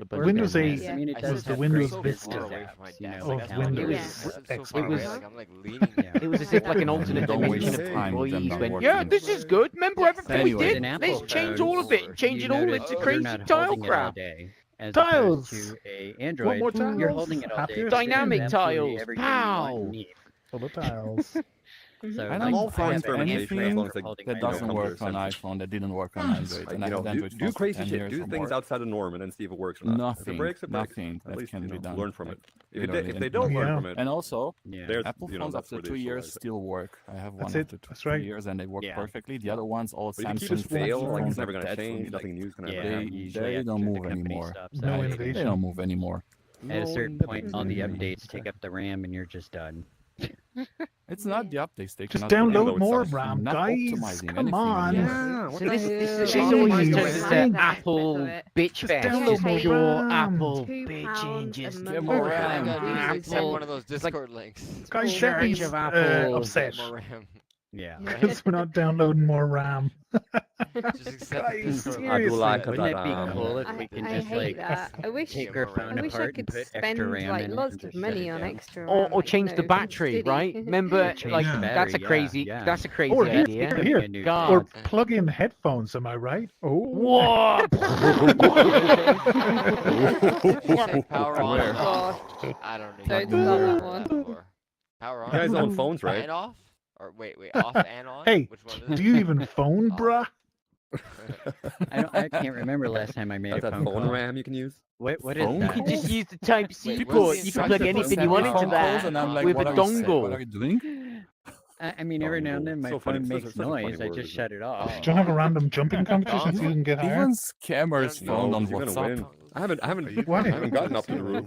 S2: got a bunch
S1: Windows
S2: of
S1: 8
S4: Yeah.
S12: I mean, it
S3: I
S12: does
S1: was the
S12: have
S1: Windows
S3: so
S12: great
S1: Vista
S3: far
S12: business
S3: away from my
S12: apps, you
S3: desk.
S12: know,
S1: of
S3: That's
S12: calendar
S3: what
S1: Windows
S3: is.
S4: Yeah.
S3: That's so
S1: XP.
S3: far
S2: It was-
S3: away. Like I'm like leaning.
S12: Yeah.
S2: It was as if like an alternate
S5: Don't
S2: dimension
S5: waste
S2: of
S5: time with them
S2: employees
S5: not
S2: went,
S5: working.
S2: yeah, this is good. Remember
S13: Yes.
S2: everything we
S5: Anyway.
S2: did?
S12: With an
S2: Let's
S12: Apple
S2: change
S12: phone,
S2: all of it and change
S12: you
S2: it all
S12: notice
S2: into
S12: you're
S2: crazy
S12: not
S2: tile
S12: holding it all
S2: crap.
S12: day. as
S1: Tiles!
S12: opposed to a
S1: Want
S12: Android.
S1: more tiles?
S12: You're holding it all day.
S1: Happier
S12: It's
S2: Dynamic
S12: absolutely
S2: tiles,
S12: everything you want
S2: pow!
S12: and need.
S1: Full of tiles.
S12: So
S5: I'm
S11: I'm
S12: like,
S11: all for
S12: I have an
S11: experimentation as
S12: Android
S11: long as they
S12: holding
S5: that
S12: my
S5: doesn't
S12: own.
S5: work on
S11: Sometimes.
S5: iPhone, that didn't work on Android,
S11: Like,
S5: and I
S11: you know,
S5: had Android
S11: do
S5: phones for
S11: crazy
S5: 10
S11: shit.
S5: years
S11: Do
S5: or
S11: things
S5: more.
S11: outside the norm and then see if it works or not. If it
S5: Nothing,
S11: breaks, it breaks.
S5: nothing
S11: At
S5: that
S11: least
S5: can
S11: you
S5: be
S11: know,
S5: done.
S11: learn from
S5: like,
S11: it. If,
S5: literally
S11: if they don't learn
S1: Yeah.
S11: from it,
S5: And also,
S12: Yeah.
S11: there's
S5: Apple
S11: you know
S5: phones
S11: that's
S5: after
S11: where the
S5: 2
S11: issue
S5: years
S11: lies.
S5: still work. I have one
S1: That's it.
S5: after
S1: That's
S5: 2
S1: right.
S5: years and they work
S12: Yeah.
S5: perfectly. The other ones, all
S11: But you keep
S5: Samsung
S11: it fail, like
S5: phones
S11: it's never
S5: are
S11: gonna
S5: dead for
S11: change.
S5: me.
S11: Nothing
S5: Like,
S11: new's gonna
S12: Yeah,
S11: ever
S5: they
S11: happen.
S12: usually
S5: they
S12: after
S5: don't
S12: the
S5: move
S12: company
S5: anymore.
S12: stops
S1: No
S12: updating.
S1: innovation.
S5: They don't move anymore.
S12: At a certain point, all the
S1: innovation.
S12: updates take up the RAM, and you're just done.
S5: It's not the updates they
S1: Just
S5: cannot put in.
S1: download more
S11: itself.
S1: RAM,
S5: Not
S1: guys.
S5: optimizing
S1: Come
S5: anything
S1: on.
S5: anymore.
S11: Yeah, what
S2: So
S11: the
S2: this
S1: Jeez.
S2: always
S1: Jeez.
S2: turns
S1: Jeez.
S2: into Apple bitch
S1: Just
S2: fest.
S1: download
S2: Just
S1: more
S2: pure
S1: RAM.
S2: Apple
S4: £2
S2: bitching.
S4: a
S2: Just
S4: month
S5: get more
S4: for
S3: All I
S5: RAM.
S3: gotta do is accept
S2: Apple.
S3: one of those
S2: It's like
S3: Discord links.
S1: Guys,
S2: Church
S1: Debbie's
S2: of Apple.
S1: upset
S3: Get more RAM.
S12: Yeah.
S1: because we're not downloading more RAM.
S3: Just accept
S1: Guys,
S3: the Discord
S11: I do
S1: seriously.
S11: like
S12: Wouldn't it be
S11: that.
S12: cool if we can
S4: I
S12: just
S4: hate
S12: like
S4: that. I wish
S12: take
S3: Get
S12: our
S3: more
S12: phone
S3: RAM.
S4: I wish I
S12: apart
S4: could
S12: and put
S4: spend
S12: extra RAM
S4: like
S12: in it
S4: lots
S12: and
S4: of
S12: just shut
S4: money
S12: it
S4: on
S12: down?
S4: extra
S2: Or
S4: RAM, like,
S2: change
S4: you
S2: the
S4: know,
S2: battery,
S4: steady.
S2: right? Remember,
S12: Change
S2: like
S12: the
S5: Yeah.
S2: that's a
S12: battery,
S2: crazy,
S12: yeah.
S2: that's a crazy
S1: Or here,
S2: idea.
S1: here,
S12: That'd be
S1: here.
S12: a new
S2: God.
S1: Or
S12: thing.
S1: plug in headphones, am I right? Oh.
S2: What?
S3: Did you say power on
S11: Where?
S3: and off? I don't know.
S4: Don't
S3: You've
S4: start
S3: never
S4: that
S3: heard
S4: one.
S3: that before. Power on.
S11: You guys own phones, right?
S3: And off? Or wait, off and on?
S1: Hey,
S3: Which one is
S1: do
S3: it?
S1: you even phone,
S3: Off.
S1: bruh?
S12: I can't remember last time I made
S11: That's
S12: a
S11: a
S12: phone
S11: phone
S12: call.
S11: RAM you can use.
S12: What is
S11: Phone
S12: that?
S2: You just use the Type C
S3: Wait,
S2: port.
S3: what's the
S2: You can plug
S3: instruction?
S2: anything you want into
S5: Phone calls,
S2: that
S5: and I'm like,
S2: with a
S5: what are you saying? What
S2: dongle.
S5: are you doing?
S12: I mean, every now and then my
S11: So funny.
S12: phone
S11: Such a-
S12: makes
S11: such a funny
S12: noise. I
S11: word,
S12: just
S11: isn't
S12: shut it off.
S1: Do you want to have a random jumping competition so you can get higher?
S5: Even scammers
S3: No,
S5: found on
S11: you're gonna
S5: WhatsApp.
S11: win. I haven't
S1: Why?
S11: gotten up to the roof.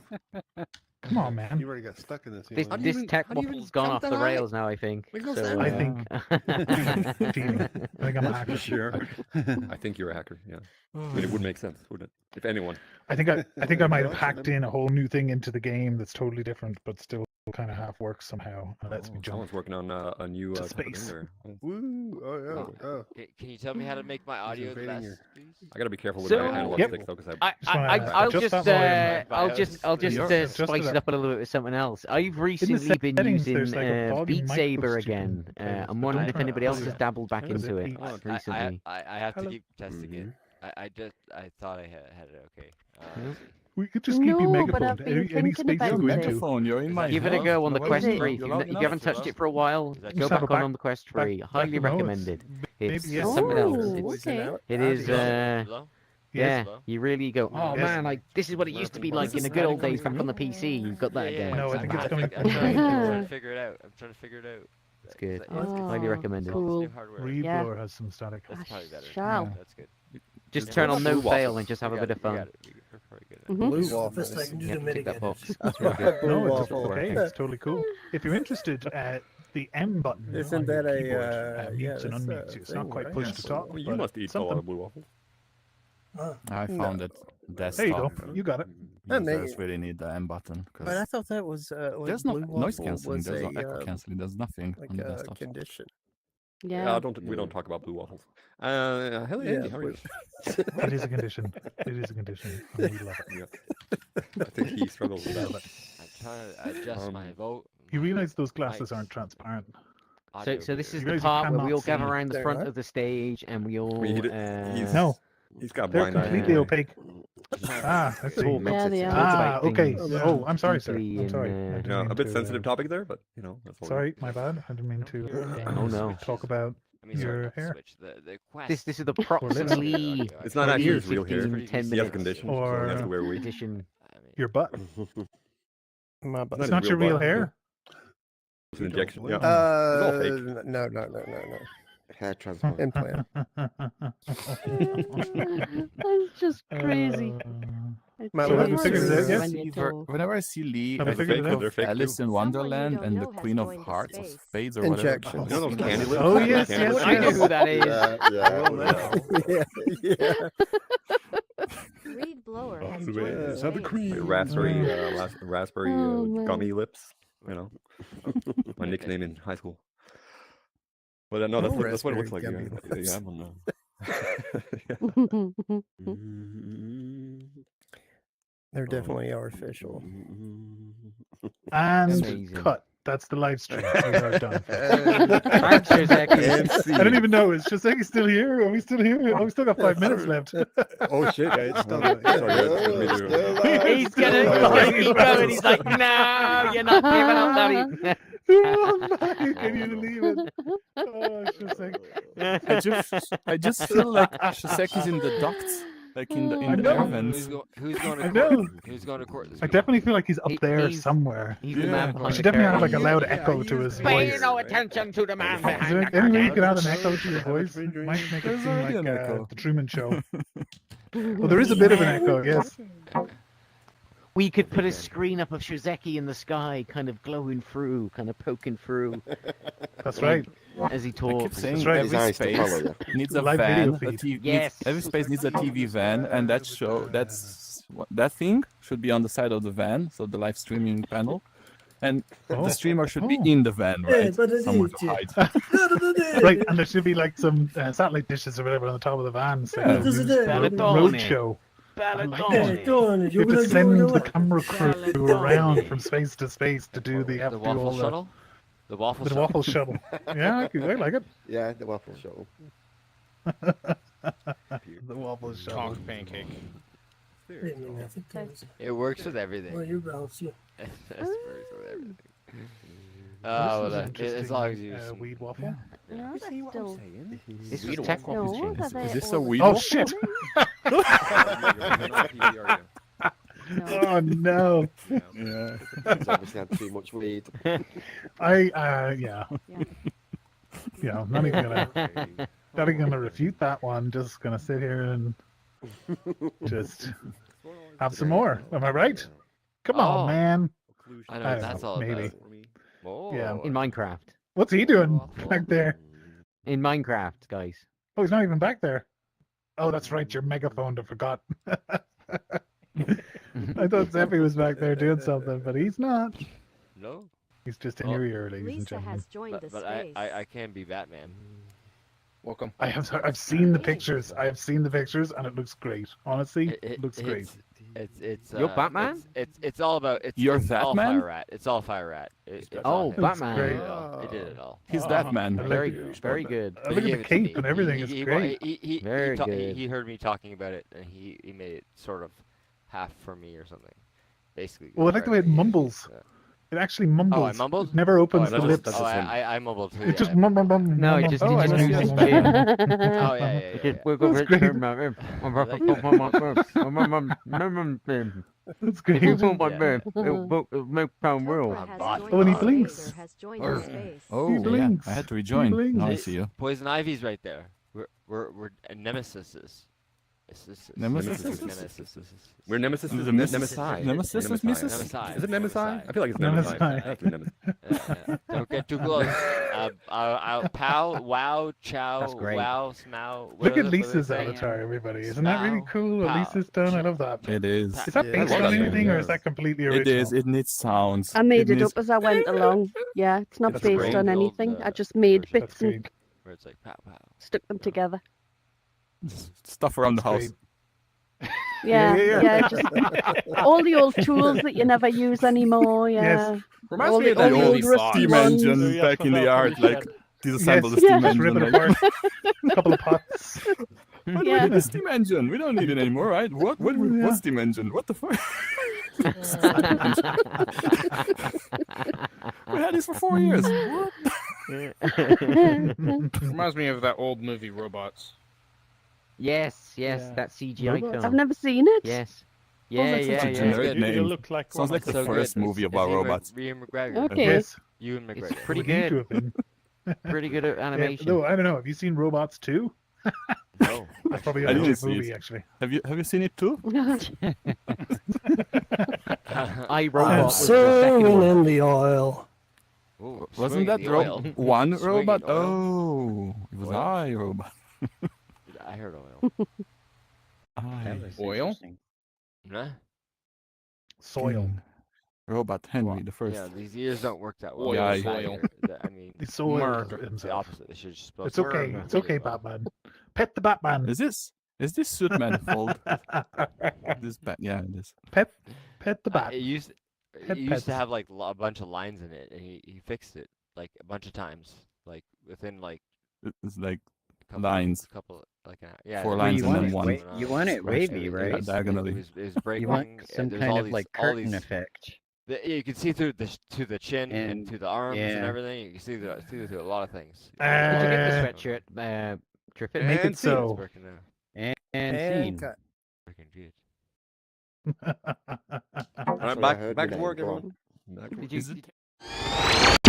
S1: Come on, man.
S9: You already got stuck in this.
S2: This,
S11: How do you
S2: this
S11: even-
S2: tech
S11: how do you even
S2: waffle's gone
S11: jump
S2: off
S11: that
S2: the
S11: high?
S2: rails now, I think.
S11: Makes no
S2: So,
S11: sense.
S1: I think cheating. I think I'm a hacker.
S9: Sure.
S11: I think you're a hacker. Yeah. I mean, it would make sense, wouldn't it? If anyone.
S1: I think I might have hacked in a whole new thing into the game that's totally different, but still kind of half works somehow. And lets me jump.
S11: Someone's working on a new
S1: to
S11: type of thing
S1: space.
S11: there.
S9: Woo! Oh yeah. Oh.
S3: Can you tell me how to make my audio the
S9: invading
S3: best,
S9: your-
S3: please?
S11: I gotta be careful with
S2: So-
S11: my analog
S1: Yep.
S11: sticks though, because
S2: I'll
S1: adjust
S2: just,
S1: that volume.
S2: I'll just
S1: Adjust it
S2: spice it up a little bit with something else. I've recently been
S1: settings,
S2: using
S1: there's like a volume
S2: Beat
S1: micro
S2: Saber
S1: switch you can
S2: again.
S1: play,
S2: I'm
S1: but
S2: wondering
S1: don't
S2: if
S1: turn it
S2: anybody else
S1: on.
S2: has dabbled back
S1: How does
S2: into
S1: it
S2: it
S1: beat?
S2: recently.
S3: I have to
S1: Hello?
S3: keep testing it. I thought I had it okay.
S2: Yeah.
S1: We could just keep you
S8: No, but
S1: megaphone.
S8: I've been
S1: Any
S8: thinking
S1: space
S8: about
S1: you go
S8: it.
S1: into.
S5: Megaphone, you're in my
S2: Give it a
S5: house.
S2: go on the
S5: Now,
S2: Quest
S8: it?
S2: 3. If
S5: you're
S2: you
S5: loud
S2: you haven't
S5: enough.
S2: touched it for a while,
S3: Is that
S2: go
S3: true?
S2: back on the Quest 3. Highly
S1: no, it's
S2: recommended. It's
S1: yes.
S2: something else.
S8: Oh,
S2: It's,
S8: okay.
S2: it is,
S3: Low?
S2: yeah,
S3: Hello?
S2: you really go, oh
S1: Yes.
S2: man, like this is what it used to be like in the good old days back on the PC. You've got that again.
S1: No, I think it's coming
S3: I'm
S1: from
S3: trying
S8: Yeah.
S3: to figure it out. I'm trying to figure it out.
S2: It's good.
S8: Oh,
S2: Highly recommended.
S8: cool.
S3: New hardware.
S1: Reblower has some static.
S3: That's probably better.
S8: Shall.
S3: That's good.
S2: Just
S3: Yeah.
S2: turn on no
S11: Blue
S2: fail
S11: waffles.
S2: and just have
S3: We
S2: a
S3: got
S2: bit of
S3: it, we
S2: fun.
S3: got it. We're probably good at it.
S8: Mhm.
S9: Blue
S14: First, I
S9: waffles.
S14: can do
S2: Yeah,
S14: the
S2: tick that
S14: minigun.
S2: box. That's really good.
S9: Blue
S1: No, it's
S9: waffle.
S1: okay. It's totally cool. If you're interested, the M button
S9: Isn't
S1: on your
S9: that a,
S1: keyboard
S9: yeah,
S1: mutes and
S9: that's a
S1: unmutes you. It's not
S9: thing,
S1: quite
S9: right?
S1: push
S9: Yeah.
S1: to talk,
S11: Well, you
S1: but
S11: must eat a lot
S1: something.
S11: of blue waffles.
S5: I found it.
S1: There you go.
S5: Desktop
S1: You got it.
S5: users really need the M button
S9: But I
S5: because
S9: thought that was like
S5: there's no
S9: blue
S5: noise
S9: waffle
S5: cancelling,
S9: was
S5: there's no
S9: a
S5: echo cancelling, there's nothing
S9: like
S5: on the
S9: a
S5: desktop.
S9: condition.
S8: Yeah.
S11: We don't talk about blue waffles. Hello,
S9: Yeah,
S11: Andy. How are you?
S1: It is a condition. It is a condition. And we love it.
S11: I think he struggles with that.
S3: I'm trying to adjust my vote.
S1: You realize those glasses aren't transparent.
S2: So this is
S1: You
S2: the
S1: guys
S2: part where we
S1: cannot
S2: all gather
S1: see.
S2: around the
S9: They're
S2: front
S9: not?
S2: of the stage and we all.
S1: No,
S11: He's got
S1: they're
S11: blind
S1: completely
S11: eye.
S1: opaque. Ah, I see.
S2: Talk
S8: Yeah, they
S2: talk
S8: are.
S1: Ah,
S2: about
S1: okay.
S2: things
S1: Oh, I'm sorry, sir.
S2: deeply
S1: I'm sorry. I
S2: and,
S1: didn't
S11: Yeah,
S1: mean
S11: a bit
S1: to,
S11: sensitive topic there, but you know that's all.
S1: Sorry, my bad. I didn't mean to
S2: Oh, no.
S1: talk about
S3: I mean, sorry,
S1: your
S3: not
S1: hair.
S3: switch. The quest.
S2: This is
S1: lips.
S2: approximately
S11: It's not
S1: Or
S11: actually
S1: ears.
S11: his real hair.
S2: 15, 10
S11: He has a
S2: minutes.
S11: condition, so
S1: Or-
S11: he has to wear a wig.
S2: edition.
S3: I mean,
S1: Your butt.
S9: My butt.
S1: It's not your real hair.
S11: It's an injection. Yeah.
S9: Uh,
S11: It's all fake.
S9: no.
S14: Hair transplant.
S9: Implant.
S8: That's just crazy. It's
S9: My
S1: So have
S9: wife
S1: you
S8: so
S1: figured it out
S8: hard
S1: yet?
S8: when you're told.
S5: Whenever I see Lee
S1: Have you
S5: at
S1: figured it out?
S11: They're fake
S5: Alice
S11: too.
S5: in Wonderland
S14: don't
S5: and the
S14: know has
S5: Queen of
S14: joined the
S5: Hearts or
S14: space.
S5: Spades or whatever.
S9: Injection.
S11: You know those candy lips?
S1: Oh, yes,
S11: Candy
S1: yes,
S11: lips?
S2: I know who that is.
S9: Yeah.
S14: Reed Blower has
S11: Oh,
S14: joined the
S11: yeah.
S14: space.
S11: Like raspberry
S8: Oh, man.
S11: gummy lips. You know, my nickname in high school. But no, that's what it looks like.
S9: Raspberry
S11: Yeah,
S9: gummy
S11: yeah, I'm on
S9: They're definitely artificial.
S1: And
S2: Amazing.
S1: cut. That's the live stream. We are done.
S2: Thanks, Shizeki.
S1: I don't even know. Is Shizeki still here? Are we still here? Oh, we still got 5 minutes left.
S11: Oh shit, guys. Sorry,
S2: He's gonna keep going. He's like, no, you're not giving up, Daddy.
S1: Oh my, can you believe it? Oh, Shizeki.
S5: I just feel like Shiseki's in the ducts, like in the
S1: I know.
S5: air vents.
S3: Who's going to
S1: I
S3: court?
S1: know.
S3: Who's going to court this
S1: I
S3: week?
S1: definitely feel like he's up there
S2: he's-
S1: somewhere.
S2: He's the man
S1: I
S2: behind
S1: should
S2: the
S1: definitely have
S2: curtain.
S1: like a loud echo to his
S2: Pay
S1: voice.
S2: no attention to the man
S1: Is
S2: behind
S1: there
S2: the
S1: any way you
S2: curtain.
S1: could add an echo to your voice? Might make it
S5: There's
S1: seem
S5: already
S1: like
S5: an echo.
S1: the Truman Show. Well, there is a bit of an echo, yes.
S2: We could put a screen up of Shizeki in the sky, kind of glowing through, kind of poking through.
S1: That's right.
S2: As he
S5: I keep
S2: talks.
S5: saying
S1: right.
S5: every
S11: His eyes to
S5: space
S11: follow,
S5: needs a
S1: Live
S5: van.
S1: video
S5: A
S1: feed.
S5: TV,
S2: Yes.
S5: every space needs a TV van, and that thing should be on the side of the van, so the live streaming panel, and
S1: Oh.
S5: the streamer should be
S1: Oh.
S5: in the van, right? Somewhere to hide.
S1: Right, and there should be like some satellite dishes or whatever on the top of the van. It's like
S5: Yeah.
S1: a news
S2: Balladoni.
S1: road show.
S2: Balladoni.
S1: You have to send the camera crew around from space to space to do the
S3: The waffle shuttle? The waffle
S1: The
S3: shuttle?
S1: waffle shuttle. Yeah, I like it.
S11: Yeah, the waffle shuttle.
S1: The waffle shuttle.
S6: Talk pancake.
S3: It works with everything.
S14: Well, you bounce, yeah.
S3: It works with everything.
S1: This
S3: Well,
S1: is an
S3: as
S1: interesting,
S3: long as you
S1: weed waffle.
S8: No, that's still...
S2: This
S11: Weed
S2: is tech
S11: waffle.
S2: waffles,
S8: No,
S2: James.
S5: Is this a weed?
S1: Oh
S5: waffle?
S1: shit!
S8: No.
S1: Oh no!
S5: Yeah.
S11: It's obviously had too much weed.
S1: Yeah. Yeah, I'm not even gonna refute that one. Just gonna sit here and just have some more. Am I right? Come
S3: Oh.
S1: on, man.
S3: I know
S1: I
S3: what
S1: don't
S3: that's
S1: know,
S3: all
S1: maybe.
S3: about. Oh.
S1: Yeah.
S2: In Minecraft.
S1: What's he doing back there?
S2: In Minecraft, guys.
S1: Oh, he's not even back there. Oh, that's right. Your megaphone. I forgot. I thought Zephy was back there doing something, but he's not.
S3: No.
S1: He's just in
S3: Oh.
S1: your ear, ladies and
S15: Lisa
S1: gentlemen.
S15: has joined the
S3: But
S15: space.
S3: I can be Batman.
S6: Welcome.
S1: I've seen the pictures. I have seen the pictures, and it looks great. Honestly, it looks great.
S3: It's
S2: You're Batman?
S3: It's all about
S5: You're
S3: it's all
S5: Batman?
S3: Fire Rat. It's all Fire Rat. It's
S2: Oh,
S3: all him.
S2: Batman.
S1: great.
S3: It did it all.
S5: He's that man.
S1: I like
S2: Very,
S1: it.
S2: very good.
S1: I look
S3: He
S1: at
S3: gave
S1: the
S3: it to me.
S1: cape and everything. It's great.
S2: Very good.
S3: He heard me talking about it, and he made it sort of half for me or something. Basically.
S1: Well, I like the way it mumbles.
S3: Yeah.
S1: It actually mumbles.
S3: Oh, I mumbled?
S1: It never opens
S11: Oh,
S1: the lips.
S3: Oh, I mumbled too.
S1: It just
S3: yeah.
S1: mum mum mum.
S2: No,
S1: mum,
S2: it just
S1: mum.
S2: didn't
S1: Oh,
S2: use
S1: yeah,
S2: his
S1: yeah,
S2: chin.
S1: yeah.
S3: Oh yeah,
S2: It just wiggle
S1: That's
S2: it,
S1: great.
S2: turn my-
S1: That's great. Oh, and he blinks.
S15: Has joined the space.
S5: Oh,
S1: He
S5: yeah.
S1: blinks.
S5: I had to
S1: He
S5: rejoin.
S1: blinks.
S5: Now I see you.
S3: Poison Ivy's right there. We're nemesises.
S5: Nemesis?
S11: We're nemesis.
S5: The Nemesis?
S11: Nemesis.
S5: Nemesis with Mrs.?
S3: Nemesis.
S11: Is it nemesis? I feel like it's
S1: Nemesis.
S11: nemesis. It has to be nemesis.
S3: Yeah. Don't get too close. Pow, wow, chow,
S2: That's great.
S3: wow, smow. what
S1: Look
S3: are
S1: at
S3: they
S1: Lisa's
S3: saying?
S1: avatar, everybody. Isn't that really
S3: Smow,
S1: cool? What
S3: pow.
S1: Lisa's done. I love that.
S5: It is.
S1: Is that
S11: Yeah,
S1: based
S11: I love
S1: on
S11: that
S1: anything, or is
S11: game.
S1: that completely original?
S5: It is. It needs sounds.
S8: I made it
S5: needs-
S8: up as I went along. Yeah, it's not
S1: That's
S8: based
S1: great.
S8: on
S3: The old,
S8: anything. I just made
S3: version.
S1: That's
S8: bits and
S1: great.
S3: Where it's like pow, pow.
S8: stuck them together.
S5: Stuff around the
S1: That's
S5: house.
S1: great.
S8: Yeah,
S1: Yeah,
S8: yeah, just all the old tools that you never use anymore. Yeah.
S1: Yes.
S5: Reminds
S8: All
S5: me
S8: the
S5: of that
S8: old
S5: old
S8: rusty
S5: steam
S8: ones.
S5: engine
S6: Yeah,
S5: back in the
S6: from
S5: yard,
S6: Valkyrie
S5: like
S6: shed.
S5: disassemble the
S1: Yes,
S5: steam
S1: just rip
S5: engine.
S1: it
S5: Like,
S1: apart. A couple of pots.
S5: why do we
S8: Yeah.
S5: need a steam engine? We don't need it anymore, right? What
S1: Yeah.
S5: steam engine? What the fuck? We had this for 4 years. What?
S6: Reminds me of that old movie Robots.
S2: Yes,
S6: Yeah.
S2: that CGI
S1: Robots.
S2: film.
S8: I've never seen it.
S2: Yes.
S5: Sounds
S2: Yeah,
S5: like such a
S2: yeah, yeah.
S5: generic
S6: You
S5: name.
S6: look like
S5: Sounds
S6: one
S5: like
S6: of
S5: the
S3: So good.
S5: first movie about
S3: Ian
S5: robots.
S3: Ian McGregor.
S8: Okay.
S1: Yes.
S3: Ewan
S2: It's
S3: McGregor.
S2: pretty
S1: Would need to
S2: good.
S1: have been.
S2: Pretty good at
S1: Yeah,
S2: animation.
S1: no, I don't know. Have you seen Robots 2?
S3: No.
S1: That's probably
S5: I
S1: a
S5: didn't
S1: legit
S5: see
S1: movie,
S5: it.
S1: actually.
S5: Have you seen it too?
S2: I, Robot
S14: I'm
S2: was the second
S14: swimming
S2: one.
S14: in the oil.
S3: Ooh,
S5: Wasn't
S3: swinging
S5: that
S3: the oil.
S5: one
S3: Swinging
S5: robot?
S3: oil.
S5: Oh, it was
S3: Oil?
S5: I, robot.
S3: I heard oil.
S5: I.
S6: Oil?
S3: Huh?
S1: Soil.
S5: Robot Henry the first.
S3: Yeah, these ears don't work that well.
S6: Oil,
S5: Yeah,
S6: soil.
S3: I mean,
S1: He soiled
S6: Murder.
S3: the
S1: himself.
S3: opposite. They should just spell
S1: It's okay.
S3: murder
S1: It's okay,
S3: really well.
S1: Batman. Pet the Batman.
S5: Is this suit manifold? This bat? Yeah, it is.
S1: Pet the
S3: It
S1: Bat.
S3: used it used to
S1: pads.
S3: have like a bunch of lines in it, and he fixed it like a bunch of times, like within like
S5: It's like
S3: a couple,
S5: lines.
S3: yeah,
S5: 4
S3: there
S5: lines
S3: was
S5: and then
S3: things
S5: one.
S3: going on.
S12: You want it
S5: scratch
S12: wavy,
S3: It
S12: right?
S3: was,
S5: diagonally.
S3: it was breaking.
S12: You want some
S3: there's
S12: kind
S3: all
S12: of
S3: these,
S12: like
S3: all
S12: curtain
S3: these,
S12: effect.
S3: you can see through to the chin and
S12: And
S3: to the arms and
S12: yeah.
S3: everything. You can see through a lot of things.
S2: Did you get the
S1: Uh,
S2: sweatshirt, Triffin?
S1: Make it
S11: And scene.
S3: It's
S1: so.
S3: working now.
S12: And
S9: And
S12: scene.
S9: cut.
S3: Working good.
S11: All right,
S9: Sorry, I heard
S11: back
S9: your
S11: to work,
S9: name. Go
S11: everyone.
S9: on.
S11: Back to work.
S2: Did you?
S5: Is it?